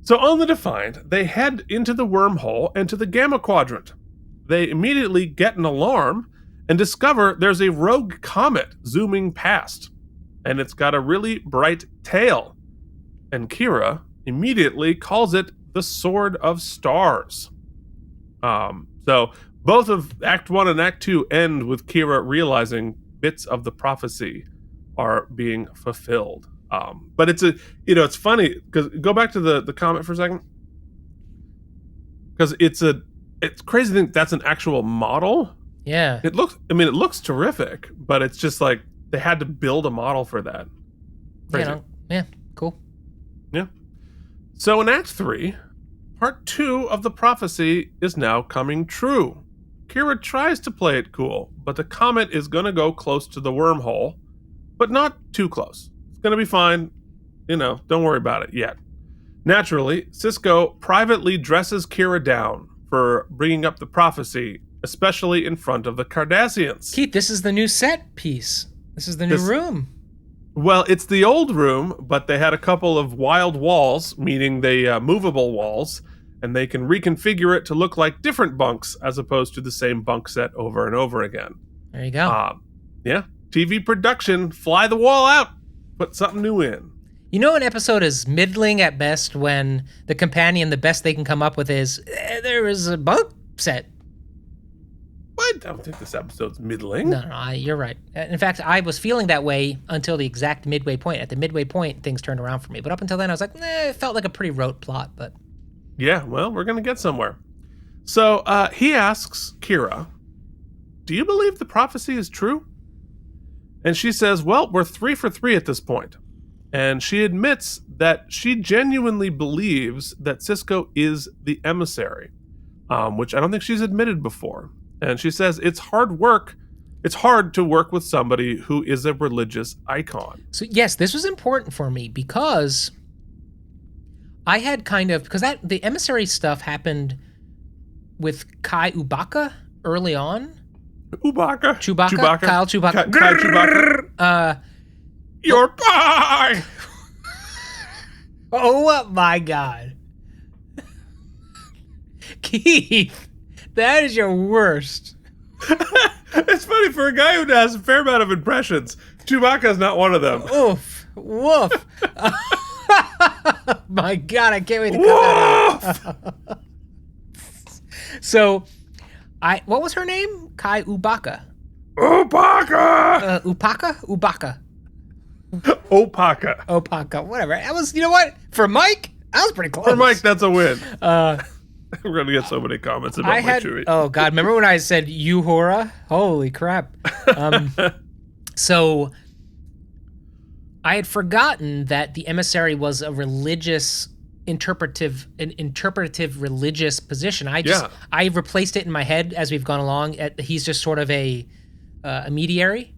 So on the Defiant, they head into the wormhole and to the Gamma Quadrant. They immediately get an alarm and discover there's a rogue comet zooming past, and it's got a really bright tail. And Kira immediately calls it the Sword of Stars. So both of Act 1 and Act 2 end with Kira realizing bits of the prophecy are being fulfilled. But it's funny because go back to the comet for a second, because it's crazy to think that's an actual model. Yeah, it looks terrific, but it's just like they had to build a model for that. Crazy. Yeah, cool. Yeah. So in Act 3, Part 2 of the prophecy is now coming true. Kira tries to play it cool, but the comet is going to go close to the wormhole, but not too close. It's going to be fine. Don't worry about it yet. Naturally, Cisco privately dresses Kira down for bringing up the prophecy, especially in front of the Cardassians. Keith, this is the new set piece. This is the new room. Well, it's the old room, but they had a couple of wild walls, meaning they movable walls, and they can reconfigure it to look like different bunks as opposed to the same bunk set over and over again. There you go. Yeah, TV production, fly the wall out, put something new in. An episode is middling at best when the companion, the best they can come up with is, there is a bunk set. I don't think this episode's middling. No, you're right. In fact, I was feeling that way until the exact midway point. At the midway point, things turned around for me. But up until then, I was like, it felt like a pretty rote plot. But yeah, well, we're going to get somewhere. So he asks Kira, do you believe the prophecy is true? And she says, well, we're 3 for 3 at this point. And she admits that she genuinely believes that Cisco is the emissary, which I don't think she's admitted before. And she says it's hard work. It's hard to work with somebody who is a religious icon. So yes, this was important for me because I had because the emissary stuff happened with Kai Ubaka early on. Chewbacca. Kyle Chewbacca. Kai Chewbacca. Your pie! Oh my God. Keith, that is your worst. It's funny, for a guy who does a fair amount of impressions, Chewbacca's not one of them. Oof. Woof. My God, I can't wait to cut that out. So, what was her name? Kai Ubaka. Upaka! Upaka? Opaka. Whatever. That was, you know what? For Mike, that was pretty close. For Mike, that's a win. We're going to get so many comments about my Chewie. Oh, God. Remember when I said Uhura? Holy crap. So, I had forgotten that the emissary was a religious interpretive religious position. I replaced it in my head as we've gone along. He's just sort of a mediary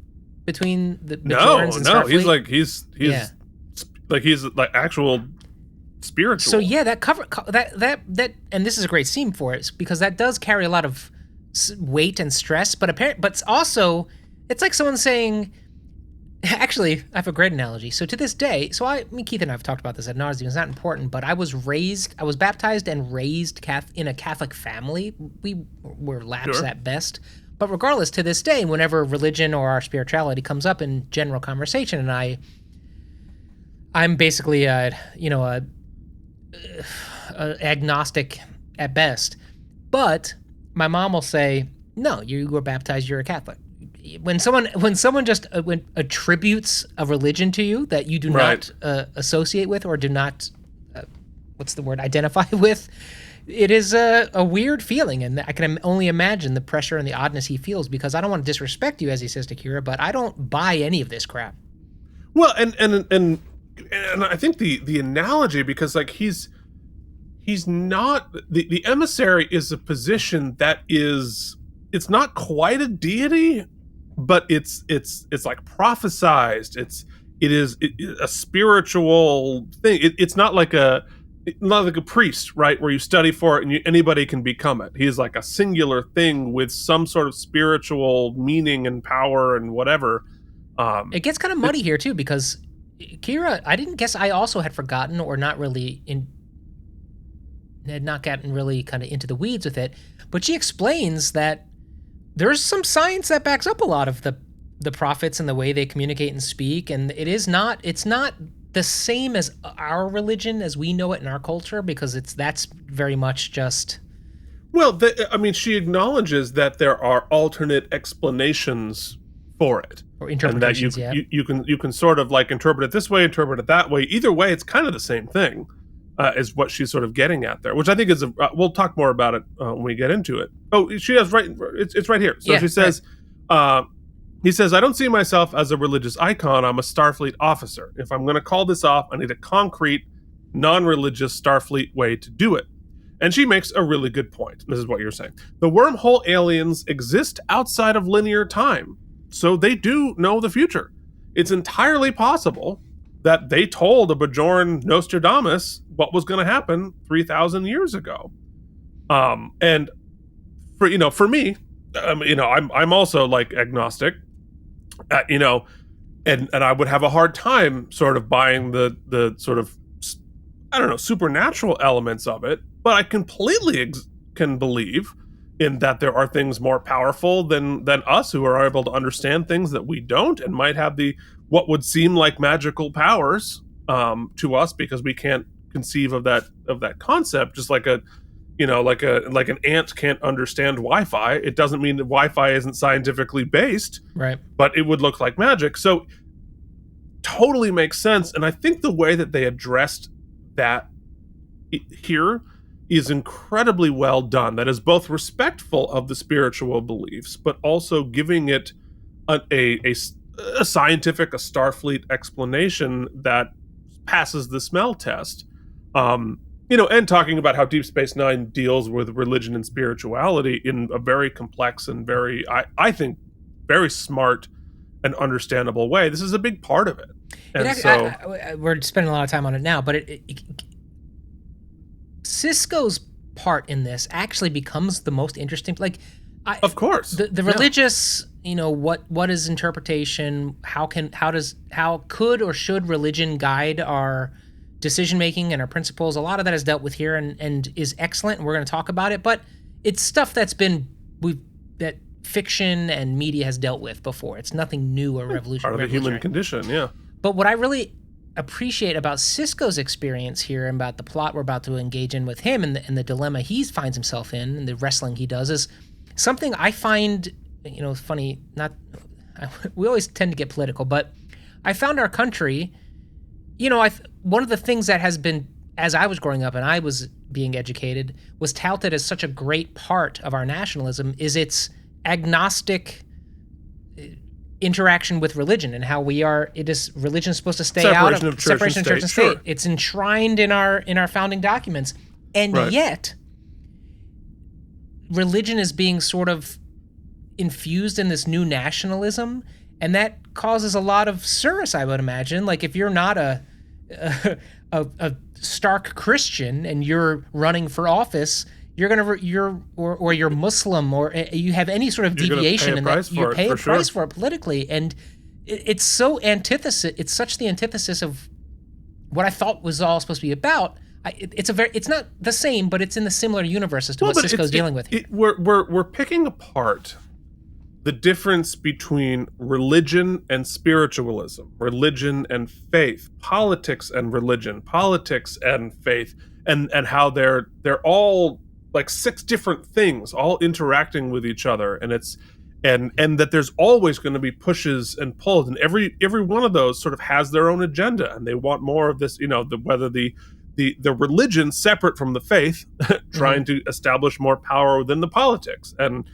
between the Bajorans and Starfleet. He's like actual spiritual. So yeah, that and this is a great scene for it because that does carry a lot of weight and stress. But also, it's like someone saying. Actually, I have a great analogy. So to this day, Keith and I have talked about this ad nauseum. It's not important, but I was baptized and raised in a Catholic family. We were lapsed at best. But regardless, to this day, whenever religion or our spirituality comes up in general conversation, and I'm basically a agnostic at best. But my mom will say, "No, you were baptized. You're a Catholic." When someone just attributes a religion to you that you do not associate with or do not, identify with, it is a weird feeling, and I can only imagine the pressure and the oddness he feels because I don't want to disrespect you, as he says to Kira, but I don't buy any of this crap. Well, and I think the analogy, because like he's not the emissary is a position that it's not quite a deity. But it's like prophesized. It is a spiritual thing. It's not like a priest, right? Where you study for it and anybody can become it. He's like a singular thing with some sort of spiritual meaning and power and whatever. It gets kind of muddy here too because Kira, I also had forgotten or not really had not gotten really kind of into the weeds with it. But she explains that. There's some science that backs up a lot of the prophets and the way they communicate and speak, and it's not the same as our religion as we know it in our culture because that's very much just. Well, she acknowledges that there are alternate explanations for it, or interpretations. And that you can sort of like interpret it this way, interpret it that way. Either way, it's kind of the same thing. Is what she's sort of getting at there, which I think is we'll talk more about it when we get into it. Oh, she has right. It's right here. So she says, He says, I don't see myself as a religious icon. I'm a Starfleet officer. If I'm going to call this off, I need a concrete, non-religious Starfleet way to do it. And she makes a really good point. This is what you're saying. The wormhole aliens exist outside of linear time, so they do know the future. It's entirely possible that they told a Bajoran Nostradamus what was going to happen 3,000 years ago. And for me, I'm also like agnostic, and I would have a hard time sort of buying the sort of, I don't know, supernatural elements of it, but I completely can believe in that there are things more powerful than us who are able to understand things that we don't, and might have what would seem like magical powers to us because we can't conceive of that concept. Just like an ant can't understand Wi-Fi. It doesn't mean that Wi-Fi isn't scientifically based, right? But it would look like magic. So totally makes sense. And I think the way that they addressed that here is incredibly well done. That is both respectful of the spiritual beliefs, but also giving it a scientific, a Starfleet explanation that passes the smell test. And talking about how Deep Space Nine deals with religion and spirituality in a very complex and very, I think, very smart and understandable way. This is a big part of it. And we're spending a lot of time on it now, but Sisko's part in this actually becomes the most interesting. Of course, the religious, what is interpretation? How could or should religion guide our decision making and our principles? A lot of that is dealt with here and is excellent, and we're going to talk about it. But it's stuff that fiction and media has dealt with before. It's nothing new or revolutionary. Part of the human condition, yeah. But what I really appreciate about Sisko's experience here and about the plot we're about to engage in with him and the dilemma he finds himself in and the wrestling he does is something I find, funny. We always tend to get political, but I found our country, one of the things that has been, as I was growing up and I was being educated, was touted as such a great part of our nationalism is its agnostic interaction with religion and how religion is supposed to stay out of separation of church and state. Sure. It's enshrined in our founding documents. And yet religion is being sort of infused in this new nationalism, and that causes a lot of service, I would imagine. Like if you're not a stark Christian and you're running for office, you're Muslim or you have any sort of deviation in that, you pay a price for it politically. And it's so antithesis. It's such the antithesis of what I thought was all supposed to be about. It's not the same, but it's in the similar universe as to what Sisko's dealing with here. We're picking apart the difference between religion and spiritualism, religion and faith, politics and religion, politics and faith, and how they're all like 6 different things all interacting with each other, and that there's always going to be pushes and pulls, and every one of those sort of has their own agenda, and they want more of this, whether the religion separate from the faith trying to establish more power within the politics. And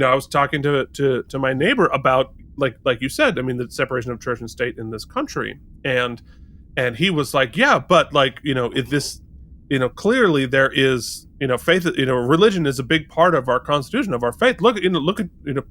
I was talking to my neighbor about like you said, I mean, the separation of church and state in this country, and he was like, yeah, but if this, clearly there is, faith, religion is a big part of our Constitution, of our faith. Look at,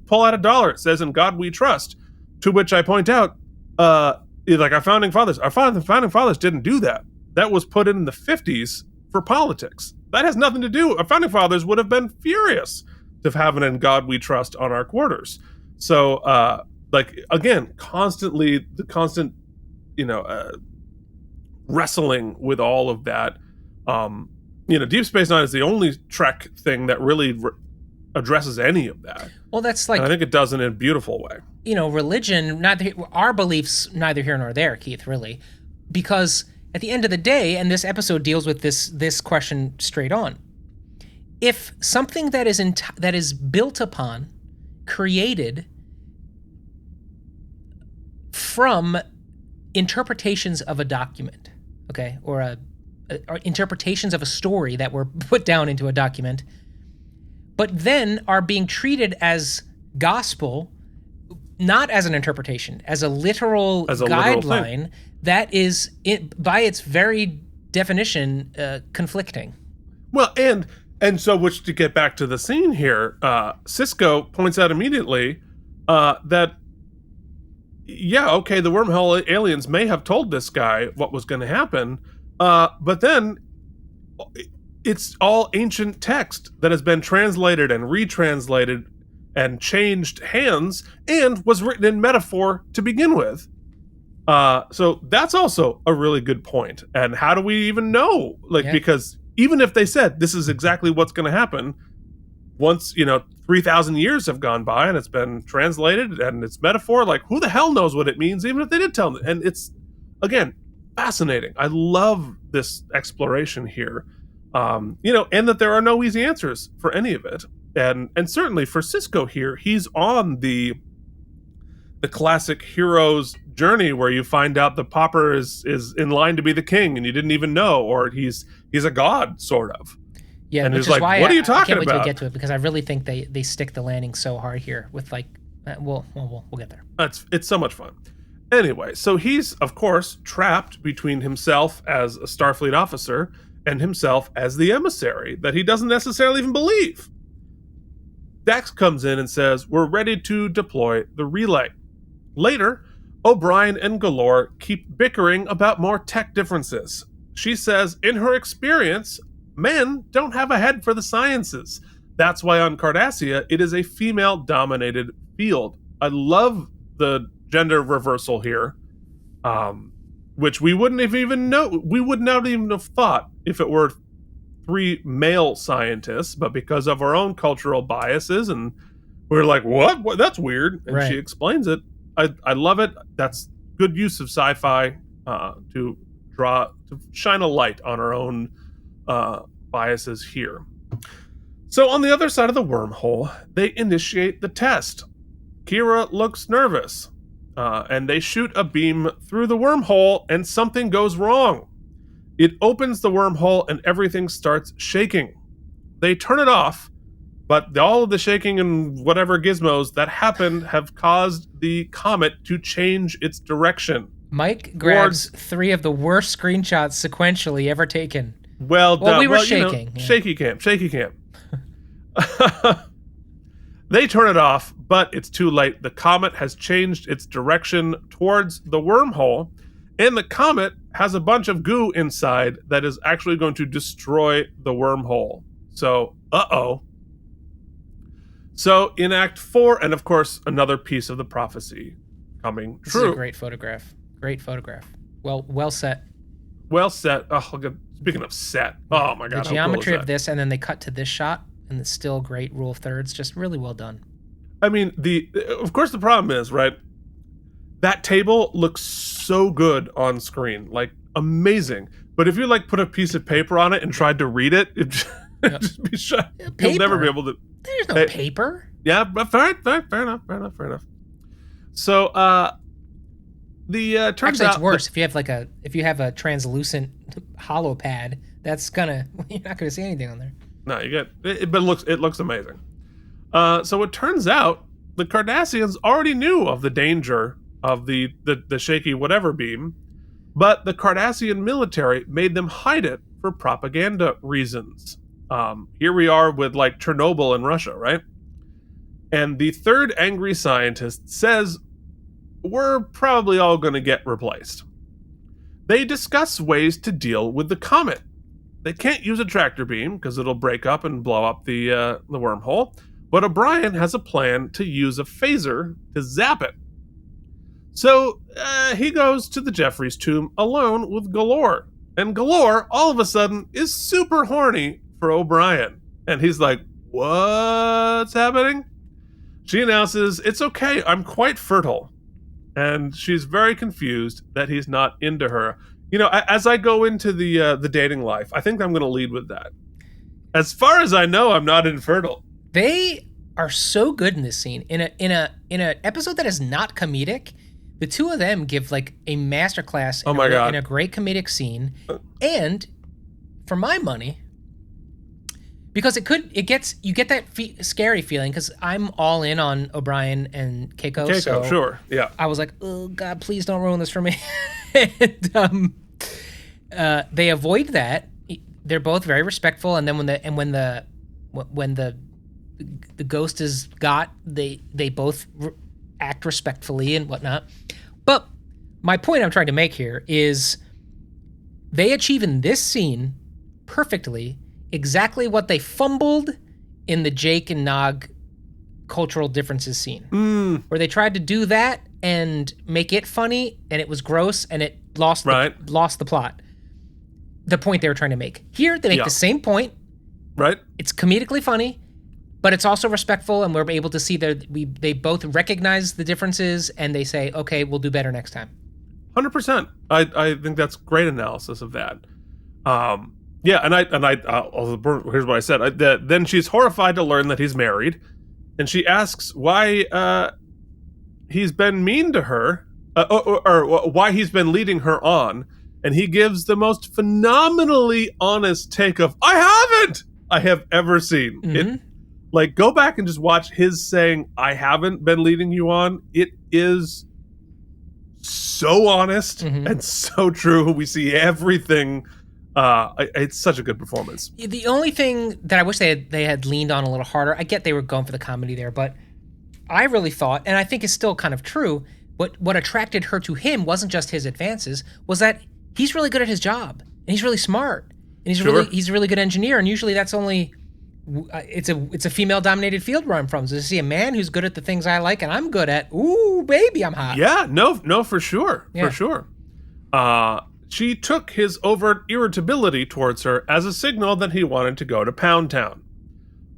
pull out $1. It says, "In God we trust." To which I point out, like our founding fathers didn't do that. That was put in the 50s for politics. That has nothing to do. Our founding fathers would have been furious to have an "In God we trust" on our quarters. So, again, the constant, wrestling with all of that. Deep Space Nine is the only Trek thing that really addresses any of that. Well, that's like, and I think it does in a beautiful way. Religion, our beliefs, neither here nor there, Keith, really, because at the end of the day, and this episode deals with this question straight on. If something that is built upon, created from interpretations of a document, okay, or interpretations of a story that were put down into a document, but then are being treated as gospel not as an interpretation, as a literal literal guideline that is, by its very definition, conflicting. Well, and so, which to get back to the scene here, Cisco points out immediately that, yeah, okay, the wormhole aliens may have told this guy what was going to happen, but then it's all ancient text that has been translated and retranslated and changed hands and was written in metaphor to begin with. So that's also a really good point. And how do we even know? Because even if they said this is exactly what's going to happen, once 3,000 years have gone by and it's been translated and it's metaphor, like who the hell knows what it means, even if they did tell them. And it's, again, fascinating. I love this exploration here, and that there are no easy answers for any of it. And certainly for Cisco here, he's on the classic hero's journey where you find out the pauper is in line to be the king and you didn't even know, or he's a god, sort of. Yeah, and which he's is like, why what are you talking I can't wait about? to get to it, because I really think they stick the landing so hard here with we'll get there. It's so much fun. Anyway, so he's, of course, trapped between himself as a Starfleet officer and himself as the emissary that he doesn't necessarily even believe. Dax comes in and says, we're ready to deploy the relay. Later, O'Brien and Galore keep bickering about more tech differences. She says, in her experience, men don't have a head for the sciences. That's why on Cardassia, it is a female-dominated field. I love the gender reversal here, which we wouldn't have even know. We would not even have thought if it were 3 male scientists, but because of our own cultural biases, and we're like, what? That's weird. And right. She explains it. I love it. That's good use of sci-fi to shine a light on our own biases here. So on the other side of the wormhole, they initiate the test. Kira looks nervous, and they shoot a beam through the wormhole, and something goes wrong. It opens the wormhole, and everything starts shaking. They turn it off, but all of the shaking and whatever gizmos that happened have caused the comet to change its direction. Mike grabs 3 of the worst screenshots sequentially ever taken. Well, we were shaking. Yeah. Shaky cam. They turn it off, but it's too late. The comet has changed its direction towards the wormhole, and the comet has a bunch of goo inside that is actually going to destroy the wormhole. So, So in Act 4, and of course, another piece of the prophecy coming true. This is a great photograph. Great photograph. Well set. Well set. Oh, speaking of set. Oh my God. The geometry of this, and then they cut to this shot, and it's still great rule of thirds. Just really well done. I mean, of course the problem is, right? That table looks so good on screen, like amazing. But if you put a piece of paper on it and tried to read it, it'd just be shut. You'll never be able to. There's no paper. Yeah, but fair enough. So, turns Actually, out it's worse if you have a translucent hollow pad. That's you're not gonna see anything on there. No, you get it, but it looks amazing. So it turns out the Cardassians already knew of the danger of the shaky whatever beam, but the Cardassian military made them hide it for propaganda reasons. Here we are with Chernobyl in Russia, right? And the third angry scientist says we're probably all going to get replaced. They discuss ways to deal with the comet. They can't use a tractor beam because it'll break up and blow up the wormhole, but O'Brien has a plan to use a phaser to zap it. So he goes to the Jeffries tomb alone with Galore, and Galore all of a sudden is super horny for O'Brien, and he's like, what's happening? She announces, it's okay, I'm quite fertile, and she's very confused that he's not into her. As I go into the dating life, I think I'm going to lead with that. As far as I know, I'm not infertile. They are so good in this scene. In a episode that is not comedic, the two of them give a masterclass in a great comedic scene. And for my money, Because you get that scary feeling, because I'm all in on O'Brien and Keiko. Keiko, so sure, yeah. I was like, oh God, please don't ruin this for me. And they avoid that. They're both very respectful, and then when the ghost is got, they both act respectfully and whatnot. But my point I'm trying to make here is they achieve in this scene perfectly exactly what they fumbled in the Jake and Nog cultural differences scene, where they tried to do that and make it funny, and it was gross, and it lost the plot. The point they were trying to make. Here, they make the same point. Right. It's comedically funny, but it's also respectful, and we're able to see that they both recognize the differences, and they say, okay, we'll do better next time. 100%. I think that's great analysis of that. Yeah, and here's what I said. Then she's horrified to learn that he's married, and she asks why he's been mean to her, or why he's been leading her on, and he gives the most phenomenally honest take of, I have ever seen. It, go back and just watch his saying, I haven't been leading you on. It is so honest and so true. We see everything. It's such a good performance. The only thing that I wish they had leaned on a little harder, I get they were going for the comedy there, but I really thought, and I think it's still kind of true, what attracted her to him wasn't just his advances, was that he's really good at his job, and he's really smart, and he's a really good engineer, and usually that's only it's a female dominated field where I'm from. So to see a man who's good at the things I like and I'm good at, ooh baby, I'm hot. Yeah, no, for sure, for sure. She took his overt irritability towards her as a signal that he wanted to go to Pound Town.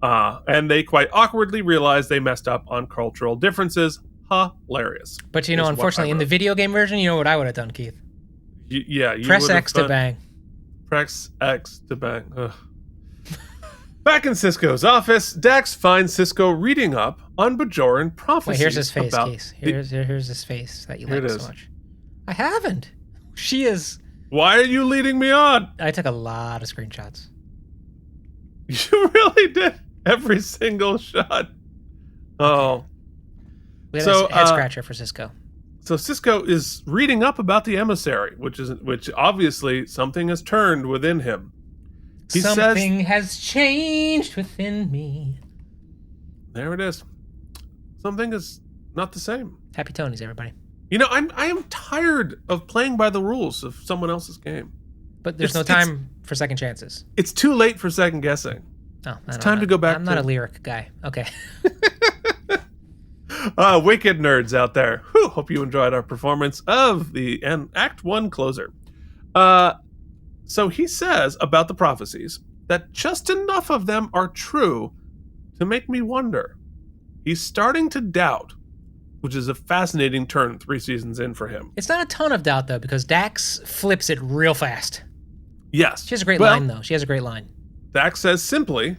And they quite awkwardly realized they messed up on cultural differences. Hilarious. But unfortunately, in the video game version, you know what I would have done, Keith? You press X to bang. Press X to bang. Ugh. Back in Sisko's office, Dax finds Sisko reading up on Bajoran prophecies. Wait, here's his face, Keith. Here's his face that you like so much. I haven't. She is. Why are you leading me on? I took a lot of screenshots. You really did. Every single shot. Oh. We have a head scratcher for Sisko. So Sisko is reading up about the emissary, which obviously something has turned within him. Something has changed within me. There it is. Something is not the same. Happy Tonys, everybody. I am tired of playing by the rules of someone else's game. But there's no time for second chances. It's too late for second guessing. Oh, it's time to go back. I'm not a lyric guy. Okay. Wicked nerds out there. Whew, hope you enjoyed our performance of the Act 1 closer. So he says about the prophecies that just enough of them are true to make me wonder. He's starting to doubt, which is a fascinating turn 3 seasons in for him. It's not a ton of doubt, though, because Dax flips it real fast. Yes. She has a great line, though. She has a great line. Dax says simply,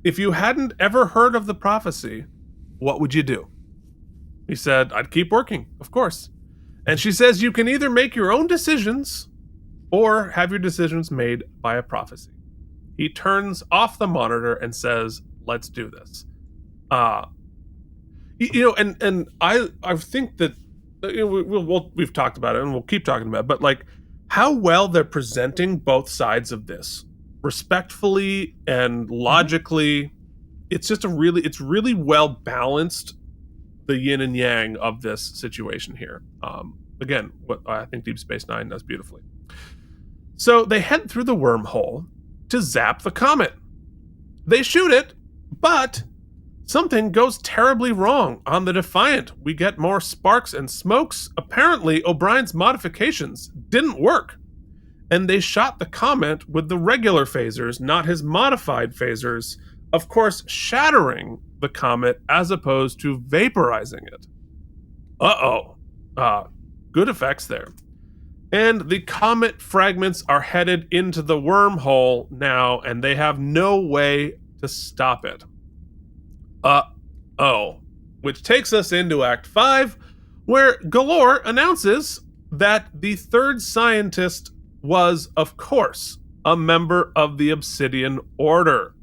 if you hadn't ever heard of the prophecy, what would you do? He said, I'd keep working, of course. And she says you can either make your own decisions or have your decisions made by a prophecy. He turns off the monitor and says, let's do this. And I think that we've talked about it and we'll keep talking about it, but how well they're presenting both sides of this respectfully and logically. It's just it's really well balanced, the yin and yang of this situation here. Again, what I think Deep Space Nine does beautifully. So they head through the wormhole to zap the comet. They shoot it, but something goes terribly wrong on the Defiant. We get more sparks and smokes. Apparently, O'Brien's modifications didn't work. And they shot the comet with the regular phasers, not his modified phasers, of course, shattering the comet as opposed to vaporizing it. Good effects there. And the comet fragments are headed into the wormhole now, and they have no way to stop it. Which takes us into Act 5, where Galore announces that the third scientist was, of course, a member of the Obsidian Order.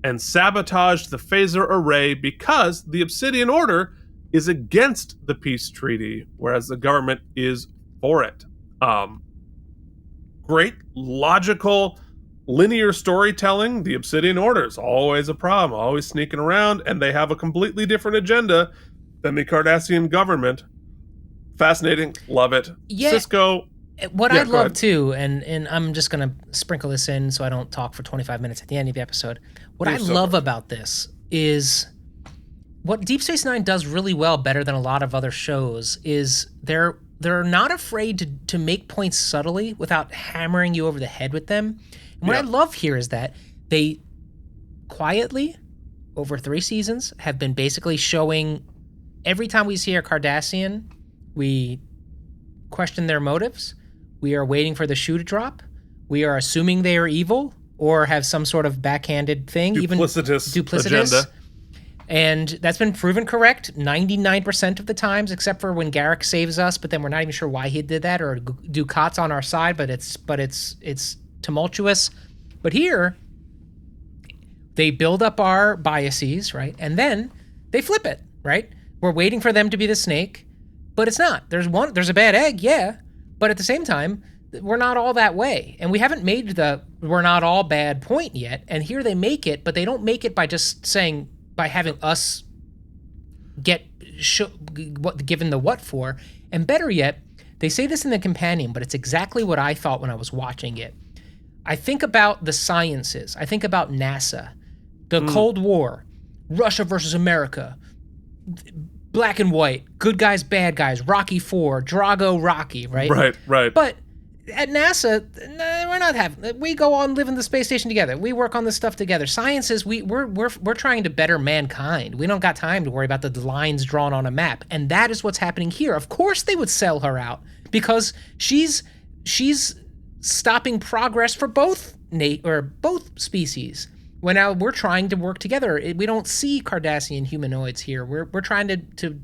and sabotaged the phaser array because the Obsidian Order is against the peace treaty, whereas the government is for it. Great logical linear storytelling. The Obsidian Order is always a problem, always sneaking around, and they have a completely different agenda than the Cardassian government. Fascinating. Love it. Yeah. Cisco. What I love too, and I'm just going to sprinkle this in so I don't talk for 25 minutes at the end of the episode. What I love about this is what Deep Space Nine does really well, better than a lot of other shows, is they're not afraid to make points subtly without hammering you over the head with them. And what I love here is that they quietly, over 3 seasons, have been basically showing every time we see a Cardassian, we question their motives. We are waiting for the shoe to drop. We are assuming they are evil or have some sort of backhanded thing. Duplicitous agenda. And that's been proven correct 99% of the times, except for when Garrick saves us, but then we're not even sure why he did that, or Ducat's on our side, but it's tumultuous. But here, they build up our biases, right? And then they flip it, right? We're waiting for them to be the snake, but it's not. There's a bad egg, yeah. But at the same time, we're not all that way. And we haven't made the we're not all bad point yet. And here they make it, but they don't make it by just saying, by having us get given the what for. And better yet, they say this in the companion, but it's exactly what I thought when I was watching it. I think about the sciences. I think about NASA, the Cold War, Russia versus America, black and white, good guys, bad guys, Rocky IV, Drago, Rocky, right? Right. But at NASA, we're not having. We go on, live in the space station together. We work on this stuff together. Science is we're trying to better mankind. We don't got time to worry about the lines drawn on a map, and that is what's happening here. Of course, they would sell her out because she's stopping progress for both species. When now we're trying to work together, we don't see Cardassian humanoids here. We're trying to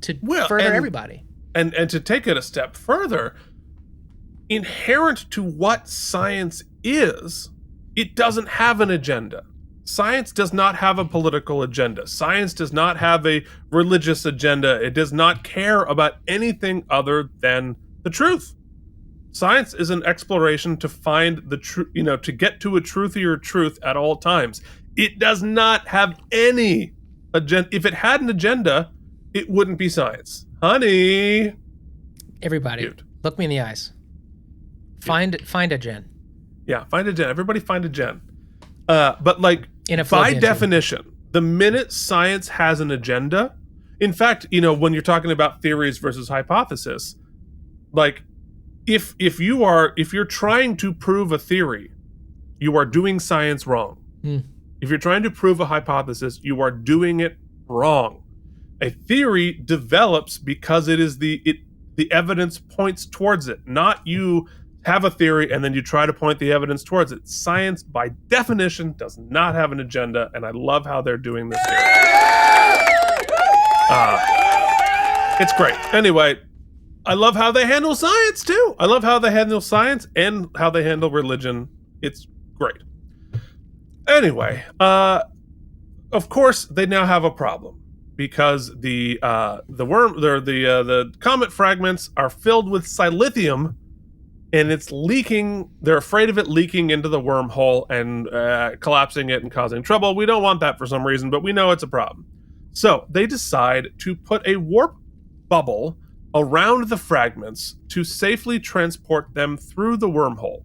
further everybody. And to take it a step further, inherent to what science is, it doesn't have an agenda. Science does not have a political agenda. Science does not have a religious agenda. It does not care about anything other than the truth. Science is an exploration to find the truth, to get to a truthier truth at all times. It does not have any agenda. If it had an agenda, it wouldn't be science. Honey. Everybody, Cute. Look me in the eyes. Find a Jen. Yeah, find a Jen. Everybody find a Jen. But like, by definition, the minute science has an agenda, in fact, when you're talking about theories versus hypothesis, like, if you're trying to prove a theory, you are doing science wrong. If you're trying to prove a hypothesis, you are doing it wrong. A theory develops because it is the evidence points towards it, not you have a theory and then you try to point the evidence towards it. Science, by definition, does not have an agenda, and I love how they're doing this here. It's great. Anyway, I love how they handle science too. I love how they handle science and how they handle religion. It's great. Anyway, of course they now have a problem because the comet fragments are filled with silithium, and it's leaking. They're afraid of it leaking into the wormhole and collapsing it and causing trouble. We don't want that for some reason, but we know it's a problem. So they decide to put a warp bubble around the fragments to safely transport them through the wormhole.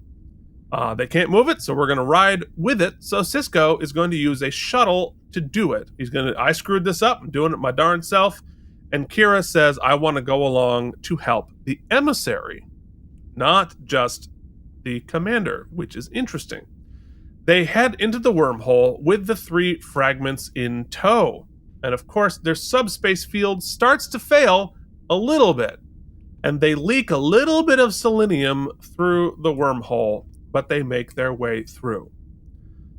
They can't move it, so we're going to ride with it. So Cisco is going to use a shuttle to do it. I screwed this up. I'm doing it my darn self. And Kira says, I want to go along to help the emissary, not just the commander, which is interesting. They head into the wormhole with the 3 fragments in tow. And of course, their subspace field starts to fail a little bit. And they leak a little bit of selenium through the wormhole, but they make their way through.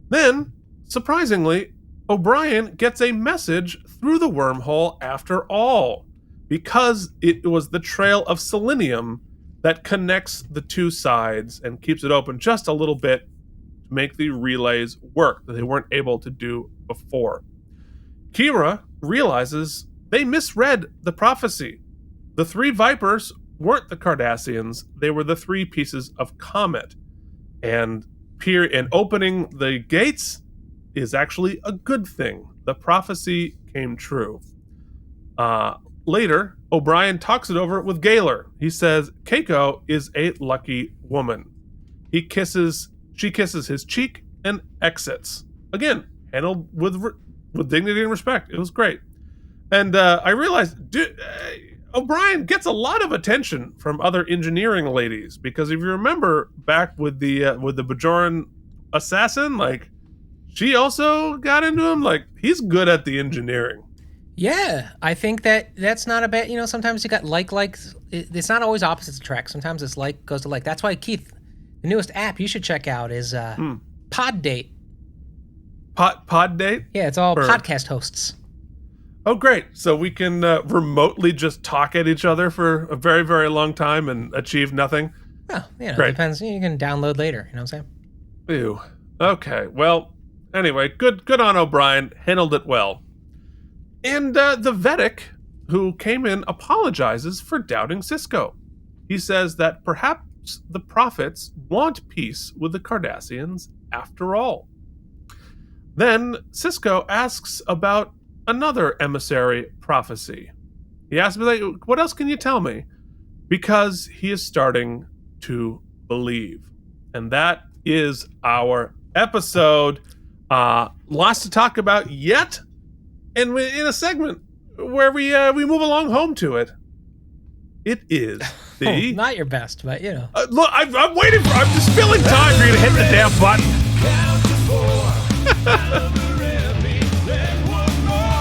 Then, surprisingly, O'Brien gets a message through the wormhole after all, because it was the trail of selenium that connects the 2 sides and keeps it open just a little bit to make the relays work that they weren't able to do before. Kira realizes they misread the prophecy. The 3 Vipers weren't the Cardassians, they were the 3 pieces of comet. And opening the gates is actually a good thing. The prophecy came true. Later, O'Brien talks it over with Gaylor. He says Keiko is a lucky woman. She kisses his cheek and exits. Again, handled with dignity and respect. It was great. And I realized O'Brien gets a lot of attention from other engineering ladies, because if you remember back with the Bajoran assassin, like, she also got into him. Like, he's good at the engineering. Yeah, I think that's not a bad, sometimes you got likes. It's not always opposites attract. Sometimes it's like goes to like. That's why, Keith, the newest app you should check out is Pod Date. Pod Date? Yeah, it's all podcast hosts. Oh, great. So we can remotely just talk at each other for a very, very long time and achieve nothing? Well, it depends. You can download later, you know what I'm saying? Ew. Okay, well, anyway, good on O'Brien. Handled it well. And the Vedic, who came in, apologizes for doubting Sisko. He says that perhaps the prophets want peace with the Cardassians after all. Then Sisko asks about another emissary prophecy. He asks me, like, what else can you tell me? Because he is starting to believe. And that is our episode. Lots to talk about yet. And in a segment where we move along home to it. It is the... Not your best, but look, I'm waiting for... I'm just filling time for you to hit the damn button.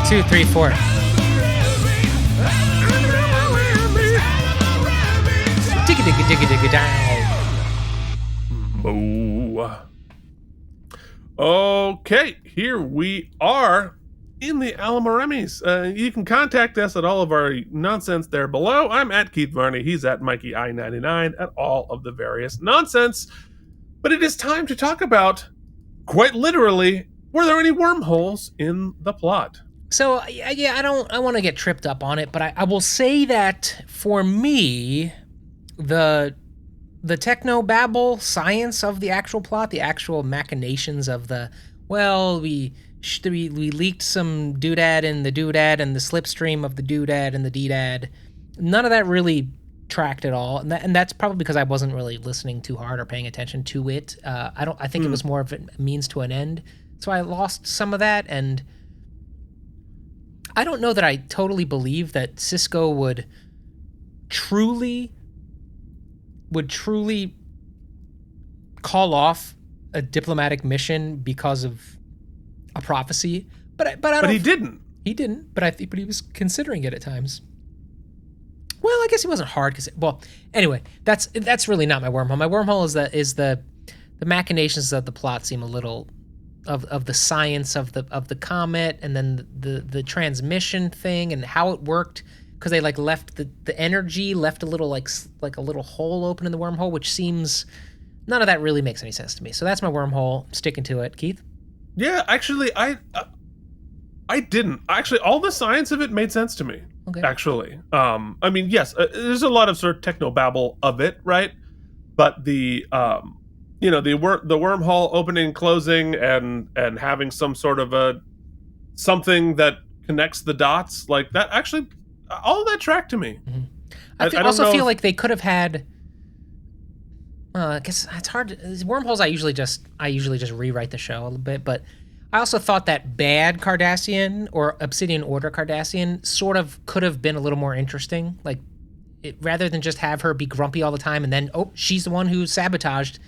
2, 3, 4. Digga digga digga digga down. Moo. Okay, here we are in the AlamarEmmys. You can contact us at all of our nonsense there below. I'm at Keith Varney. He's at Mikey I99 at all of the various nonsense. But it is time to talk about, quite literally, were there any wormholes in the plot? So, yeah, I want to get tripped up on it, but I will say that for me, the techno-babble science of the actual plot, the actual machinations of we leaked some doodad and the doodad and the slipstream of the doodad and the deedad. None of that really tracked at all, and that's probably because I wasn't really listening too hard or paying attention to it. I think it was more of a means to an end, so I lost some of that, and I don't know that I totally believe that Sisko would truly call off a diplomatic mission because of a prophecy, but he didn't. He didn't, but he was considering it at times. Well, I guess he wasn't hard anyway, that's really not my wormhole. My wormhole is the machinations of the plot seem a little of the science of the comet, and then the transmission thing and how it worked, because they left the energy left a little like a little hole open in the wormhole, which seems none of that really makes any sense to me. So that's my wormhole. I'm sticking to it, Keith. Yeah, actually, I didn't. Actually, all the science of it made sense to me. Okay. Actually, I mean, yes, there's a lot of sort of technobabble of it, right? But the wormhole opening and closing and having some sort of something that connects the dots, like that, actually, all of that tracked to me. Mm-hmm. I also feel like they could have had. I guess it's hard. Wormholes, I usually just rewrite the show a little bit, but I also thought that bad Cardassian or Obsidian Order Cardassian sort of could have been a little more interesting. Like, rather than just have her be grumpy all the time and then, she's the one who sabotaged.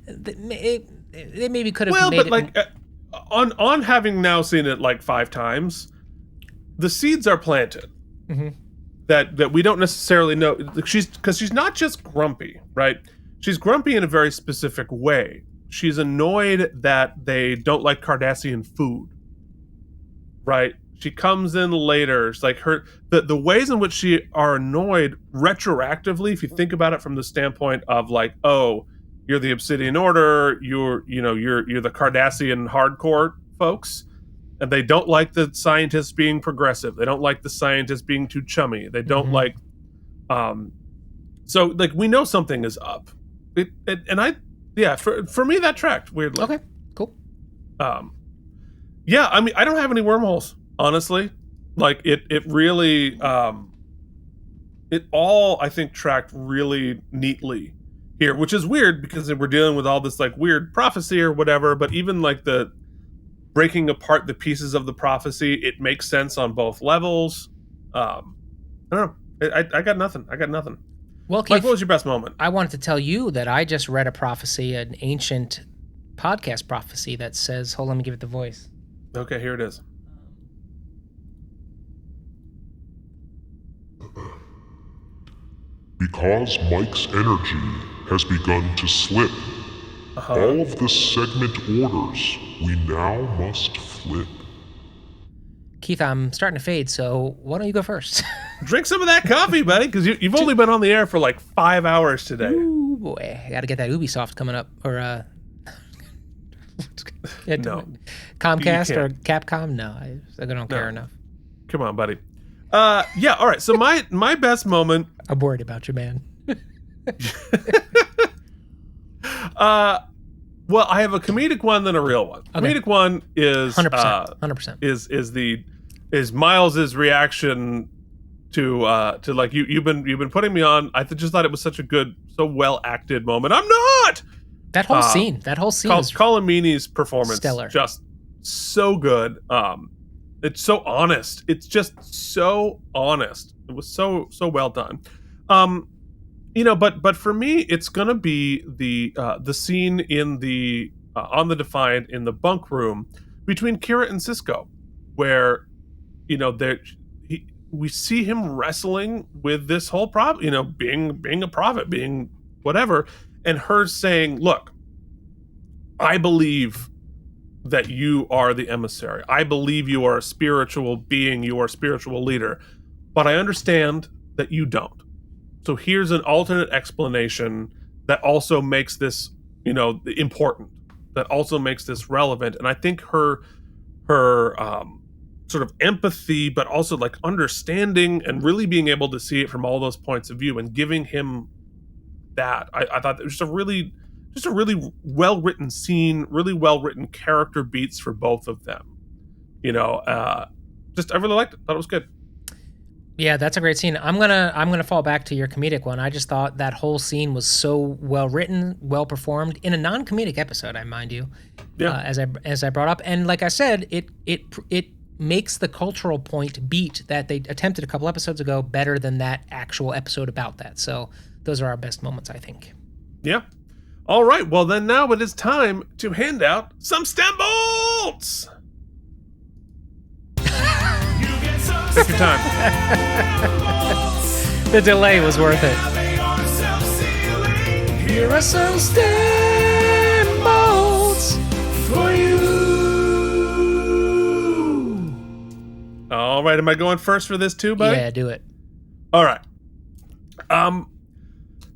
It maybe could have made it... on having now seen it like 5 times, the seeds are planted. Mm-hmm. That we don't necessarily know. Because she's not just grumpy, right? She's grumpy in a very specific way. She's annoyed that they don't like Cardassian food, right? She comes in later. It's like the ways in which she are annoyed retroactively, if you think about it from the standpoint of like, you're the Obsidian Order, you're the Cardassian hardcore folks, and they don't like the scientists being progressive. They don't like the scientists being too chummy. They don't like, so like we know something is up. For me that tracked weirdly. Okay, cool. Yeah, I mean, I don't have any wormholes, honestly. Like it really, it all I think tracked really neatly here, which is weird because we're dealing with all this like weird prophecy or whatever. But even like the breaking apart the pieces of the prophecy, it makes sense on both levels. I don't know. I got nothing. Well, Keith, Mike, what was your best moment? I wanted to tell you that I just read a prophecy, an ancient podcast prophecy that says, hold on, let me give it the voice. Okay, here it is. Because Mike's energy has begun to slip, all of the segment orders we now must flip. Keith, I'm starting to fade, so why don't you go first? Drink some of that coffee, buddy, because you've only been on the air for like 5 hours today. Ooh, boy. I got to get that Ubisoft coming up. Or, No. Comcast or Capcom? No, I don't care enough. Come on, buddy. Yeah, all right. So my best moment. I'm worried about you, man. Well, I have a comedic one then a real one. Okay. Comedic one is 100%. Is Miles's reaction to like you've been putting me on. I just thought it was such a good, so well acted moment. I'm not. That whole scene is Colin Meaney's performance, stellar. Just so good. It's so honest. It's just so honest. It was so well done. But for me, it's gonna be the scene in the on the Defiant in the bunk room between Kira and Sisko, where we see him wrestling with this whole problem. Being a prophet, being whatever, and her saying, "Look, I believe that you are the emissary. I believe you are a spiritual being. You are a spiritual leader, but I understand that you don't. So here's an alternate explanation that also makes this, important. That also makes this relevant." And I think her sort of empathy, but also like understanding and really being able to see it from all those points of view and giving him that, I thought it was just a really well written scene, really well written character beats for both of them. I really liked it. Thought it was good. Yeah, that's a great scene. I'm gonna fall back to your comedic one. I just thought that whole scene was so well written, well performed in a non-comedic episode. I mind you, as I brought up, and like I said, it makes the cultural point beat that they attempted a couple episodes ago better than that actual episode about that. So those are our best moments, I think. Yeah. All right. Well, then now it is time to hand out some STEM bolts. Take your time. The delay was worth it. Here are some STEM bolts for you. All right. Am I going first for this too, buddy? Yeah, do it. All right.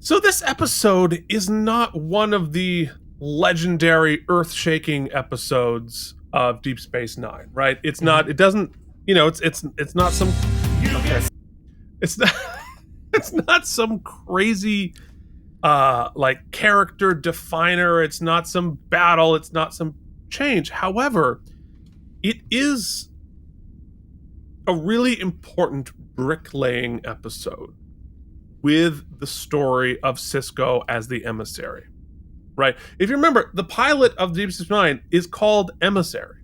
So this episode is not one of the legendary earth-shaking episodes of Deep Space Nine, right? It's not. It doesn't. It's not some. Okay. It's not. It's not some crazy, like character definer. It's not some battle. It's not some change. However, it is a really important bricklaying episode with the story of Sisko as the emissary, right? If you remember, the pilot of Deep Space Nine is called Emissary,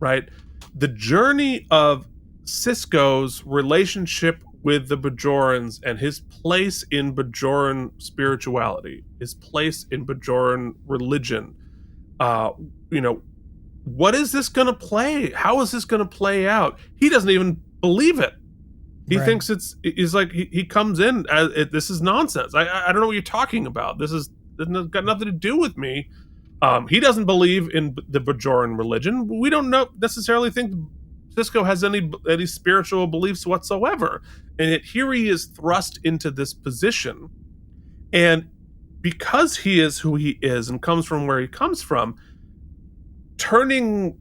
right? The journey of Sisko's relationship with the Bajorans and his place in Bajoran spirituality, his place in Bajoran religion. What is this going to play? How is this going to play out? He doesn't even believe it. He thinks he's like, he comes in as this is nonsense. I don't know what you're talking about. This has got nothing to do with me. He doesn't believe in the Bajoran religion. We don't necessarily think Sisko has any spiritual beliefs whatsoever. And yet here he is thrust into this position. And because he is who he is and comes from where he comes from, turning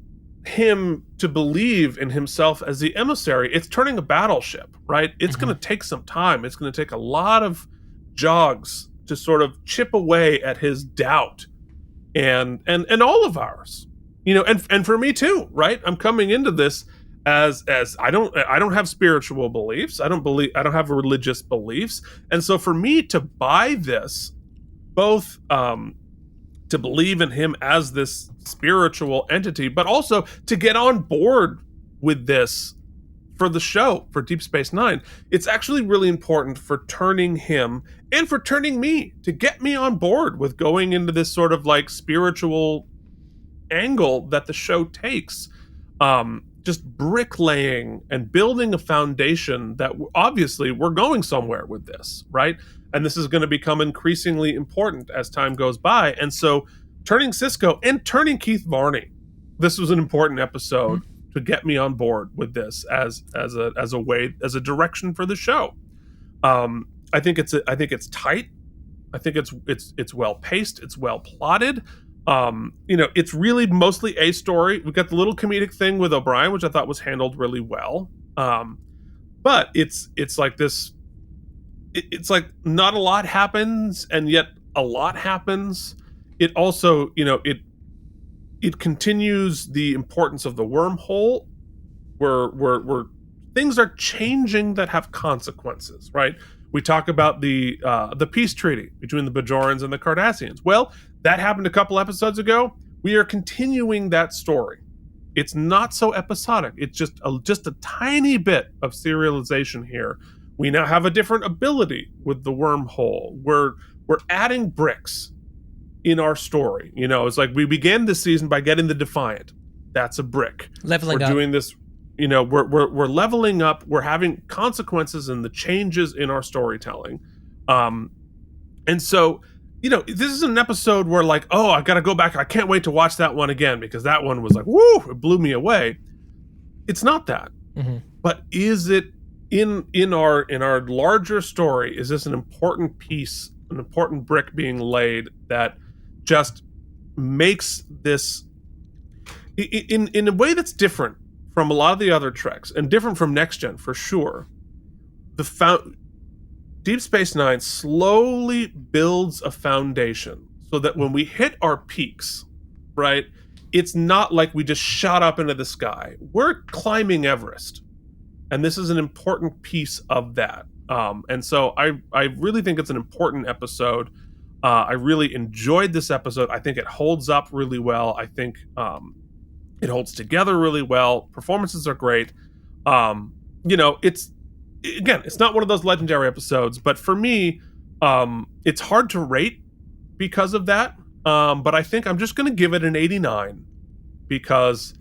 him to believe in himself as the emissary, it's turning a battleship, right? It's going to take some time. It's going to take a lot of jogs to sort of chip away at his doubt and all of ours, and for me too, right? I'm coming into this as I don't have spiritual beliefs. I don't have religious beliefs. And so for me to buy this, both to believe in him as this spiritual entity, but also to get on board with this for the show, for Deep Space Nine, it's actually really important for turning him and for turning me, to get me on board with going into this sort of like spiritual angle that the show takes. Just bricklaying and building a foundation that obviously we're going somewhere with this, right? And this is going to become increasingly important as time goes by. And so turning Sisko and turning Keith Varney, this was an important episode to get me on board with this as a direction for the show. I think it's tight. I think it's well paced. It's well plotted. It's really mostly a story. We got the little comedic thing with O'Brien, which I thought was handled really well. But it's like this. It's like not a lot happens, and yet a lot happens. It also, it continues the importance of the wormhole, where things are changing that have consequences, right? We talk about the peace treaty between the Bajorans and the Cardassians. Well, that happened a couple episodes ago. We are continuing that story. It's not so episodic. It's just a tiny bit of serialization here. We now have a different ability with the wormhole. We're adding bricks in our story. It's like we began this season by getting the Defiant. That's a brick. Leveling up. We're doing this. We're leveling up. We're having consequences in the changes in our storytelling. And so, this is an episode where like, oh, I got to go back. I can't wait to watch that one again because that one was like, woo, it blew me away. It's not that. But is it in our larger story? Is this an important piece, an important brick being laid that just makes this in a way that's different from a lot of the other Treks and different from Next Gen for sure? Deep Space Nine slowly builds a foundation so that when we hit our peaks, right, it's not like we just shot up into the sky. We're climbing Everest. And this is an important piece of that. And so I really think it's an important episode. I really enjoyed this episode. I think it holds up really well. I think it holds together really well. Performances are great. It's not one of those legendary episodes, but for me, it's hard to rate because of that. But I think I'm just going to give it an 89 because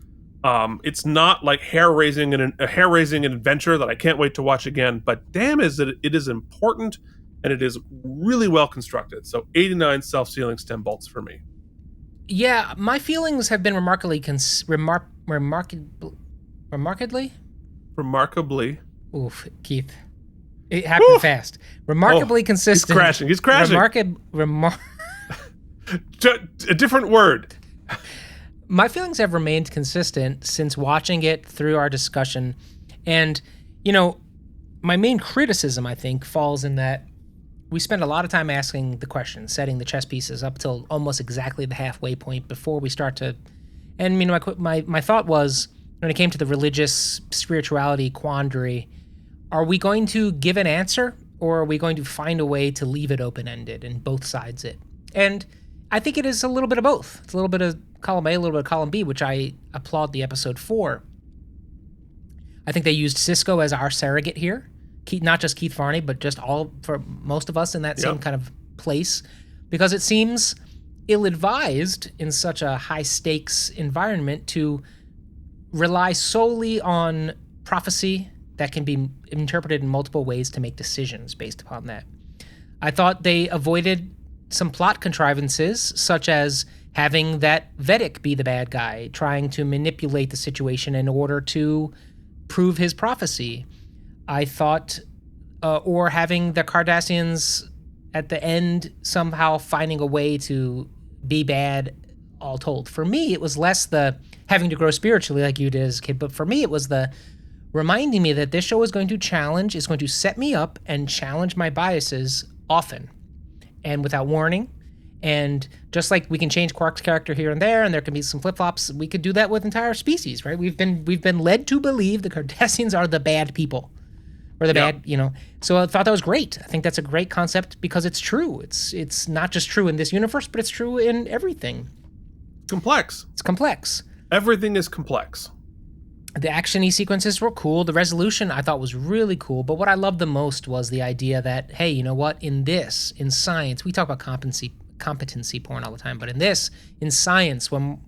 it's not like hair-raising adventure that I can't wait to watch again. But damn, it is important and it is really well constructed. So 89 self-sealing stem bolts for me. Yeah, my feelings have been remarkably. Oof, Keith. It happened fast. Remarkably consistent. He's crashing. A different word. My feelings have remained consistent since watching it through our discussion. And, my main criticism, I think, falls in that we spend a lot of time asking the questions, setting the chess pieces up till almost exactly the halfway point before we start to... And, my thought was, when it came to the religious spirituality quandary, are we going to give an answer or are we going to find a way to leave it open-ended and both sides it? And I think it is a little bit of both. It's a little bit of column A, a little bit of column B, which I applaud the episode for. I think they used Sisko as our surrogate here. Not just Keith Varney, but just for most of us in that same kind of place. Because it seems ill-advised in such a high-stakes environment to rely solely on prophecy that can be interpreted in multiple ways to make decisions based upon that. I thought they avoided some plot contrivances, such as having that Vedic be the bad guy, trying to manipulate the situation in order to prove his prophecy. I thought, or having the Cardassians at the end somehow finding a way to be bad, all told. For me, it was less the having to grow spiritually like you did as a kid, but for me, it was the reminding me that this show is going to set me up and challenge my biases often and without warning. And just like we can change Quark's character here and there, and there can be some flip-flops, we could do that with entire species, right? We've been led to believe the Cardassians are the bad people. Or the bad, So I thought that was great. I think that's a great concept because it's true. It's not just true in this universe, but it's true in everything. Complex. It's complex. Everything is complex. The action-y sequences were cool. The resolution I thought was really cool. But what I loved the most was the idea that, hey, you know what? In science, we talk about competency porn all the time. But in science, when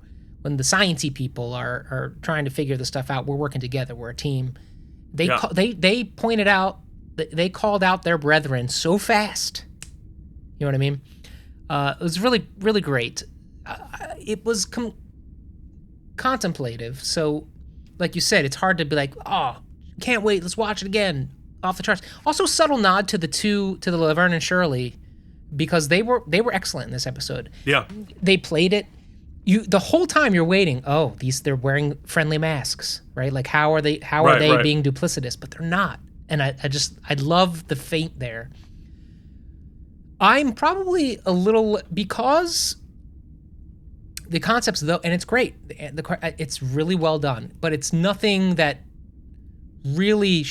the sciencey people are trying to figure the stuff out, we're working together. We're a team. They pointed out, they called out their brethren so fast. You know what I mean? It was really, really great. It was contemplative. So, like you said, it's hard to be like, oh, can't wait, let's watch it again. Off the charts. Also, subtle nod to the Laverne and Shirley, because they were excellent in this episode. Yeah. They played it. The whole time you're waiting, they're wearing friendly masks, right? Like how are they being duplicitous? But they're not. And I love the feint there. I'm probably a little, because the concepts though, and it's great. It's really well done, but it's nothing that really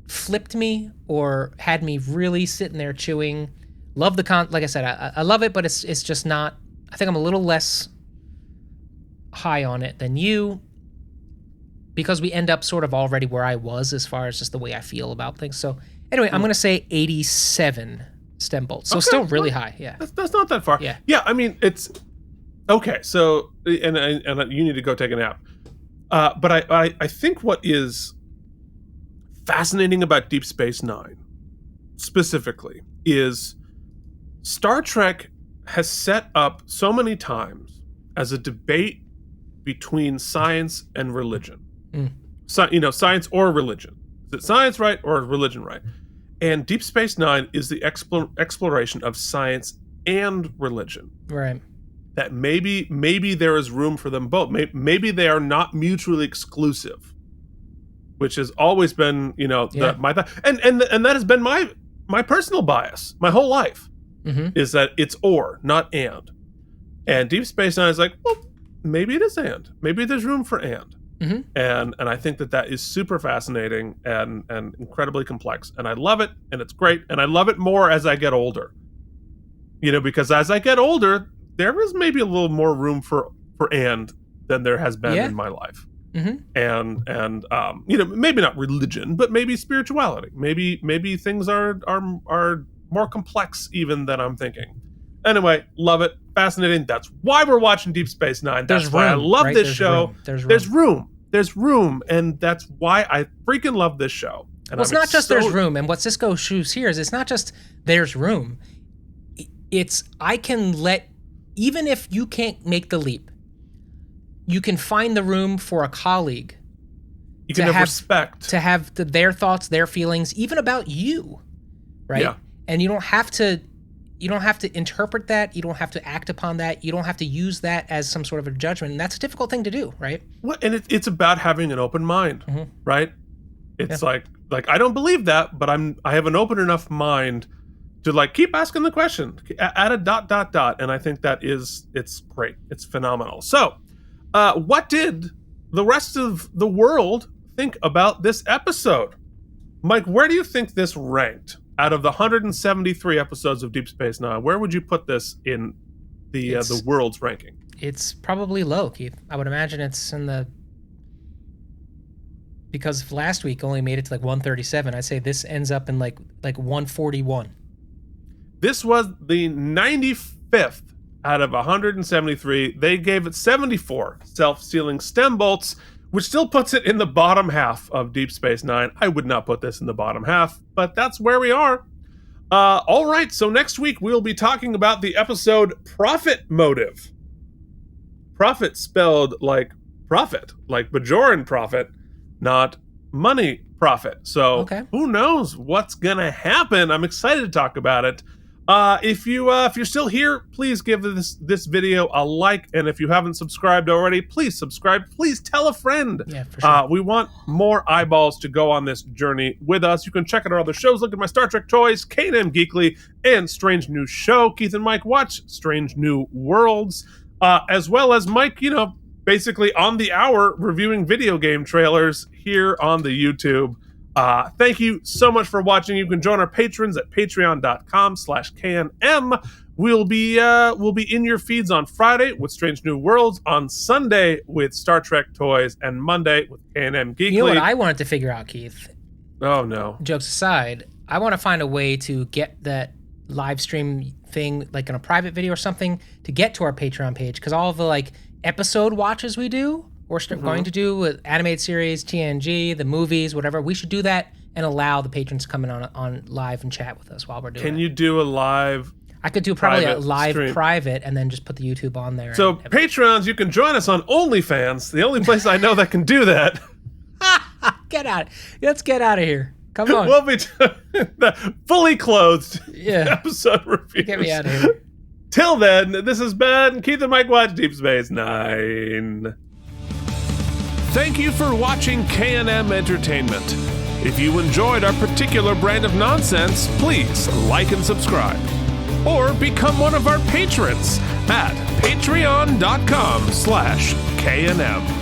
flipped me or had me really sitting there chewing. Love like I said, I love it, but it's just not. I think I'm a little less high on it than you, because we end up sort of already where I was as far as just the way I feel about things. So anyway, I'm gonna say 87 stem bolts. So still really high. Yeah, that's not that far. Yeah. I mean, it's okay. So and you need to go take a nap. But I think what is fascinating about Deep Space Nine specifically is Star Trek has set up so many times as a debate between science and religion. Science or religion. Is it science right or religion right? And Deep Space Nine is the exploration of science and religion. Right. That maybe there is room for them both. Maybe they are not mutually exclusive, which has always been, my thought. And that has been my personal bias my whole life. Is that it's or, not and. And Deep Space Nine is like, well, maybe it is and. Maybe there's room for and. And I think that is super fascinating and incredibly complex. And I love it, and it's great. And I love it more as I get older. Because as I get older, there is maybe a little more room for and than there has been in my life. And maybe not religion, but maybe spirituality. Maybe things are more complex even than I'm thinking. Anyway, love it. Fascinating. That's why we're watching Deep Space Nine. That's why I love this show. There's room. And that's why I freaking love this show. And it's not just there's room. And what Cisco shows here is it's not just there's room. It's I can even if you can't make the leap, you can find the room for a colleague. You can have respect. To have their thoughts, their feelings, even about you, right? Yeah. And you don't have to interpret that. You don't have to act upon that. You don't have to use that as some sort of a judgment. And that's a difficult thing to do, right? Well, and it's about having an open mind, right? It's like I don't believe that, but I have an open enough mind to keep asking the question, add a ... And I think it's great. It's phenomenal. So, what did the rest of the world think about this episode? Mike, where do you think this ranked? Out of the 173 episodes of Deep Space Nine, where would you put this in the world's ranking? It's probably low, Keith. I would imagine it's in the... Because last week only made it to 137. I'd say this ends up in like 141. This was the 95th out of 173. They gave it 74 self-sealing stem bolts, which still puts it in the bottom half of Deep Space Nine. I would not put this in the bottom half, but that's where we are. All right, so next week we'll be talking about the episode Profit Motive. Profit spelled like profit, like Bajoran profit, not money profit. So who knows what's going to happen? I'm excited to talk about it. If you're still here, please give this video a like, and if you haven't subscribed already, please subscribe. Please tell a friend. Yeah, for sure. We want more eyeballs to go on this journey with us. You can check out our other shows. Look at my Star Trek toys, K&M Geekly, and Strange New Show. Keith and Mike watch Strange New Worlds, as well as Mike, basically on the hour reviewing video game trailers here on the YouTube. Thank you so much for watching. You can join our patrons at patreon.com/KNM. We'll be in your feeds on Friday with Strange New Worlds, on Sunday with Star Trek Toys, and Monday with K&M Geekly. You know what I wanted to figure out, Keith? Oh, no. Jokes aside, I want to find a way to get that live stream thing, like in a private video or something, to get to our Patreon page, because all of the episode watches we do, we're going to do with animated series, TNG, the movies, whatever. We should do that and allow the patrons to come in on live and chat with us while we're doing it. Can you do a live? I could do probably a live stream. Private and then just put the YouTube on there. So Patrons, you can join us on OnlyFans, the only place I know that can do that. Get out. Let's get out of here. Come on. We'll be the fully clothed Yeah. episode reviews. Get me out of here. Till then, this has been Keith and Mike watch Deep Space Nine. Thank you for watching K&M Entertainment. If you enjoyed our particular brand of nonsense, please like and subscribe. Or become one of our patrons at patreon.com/KNM.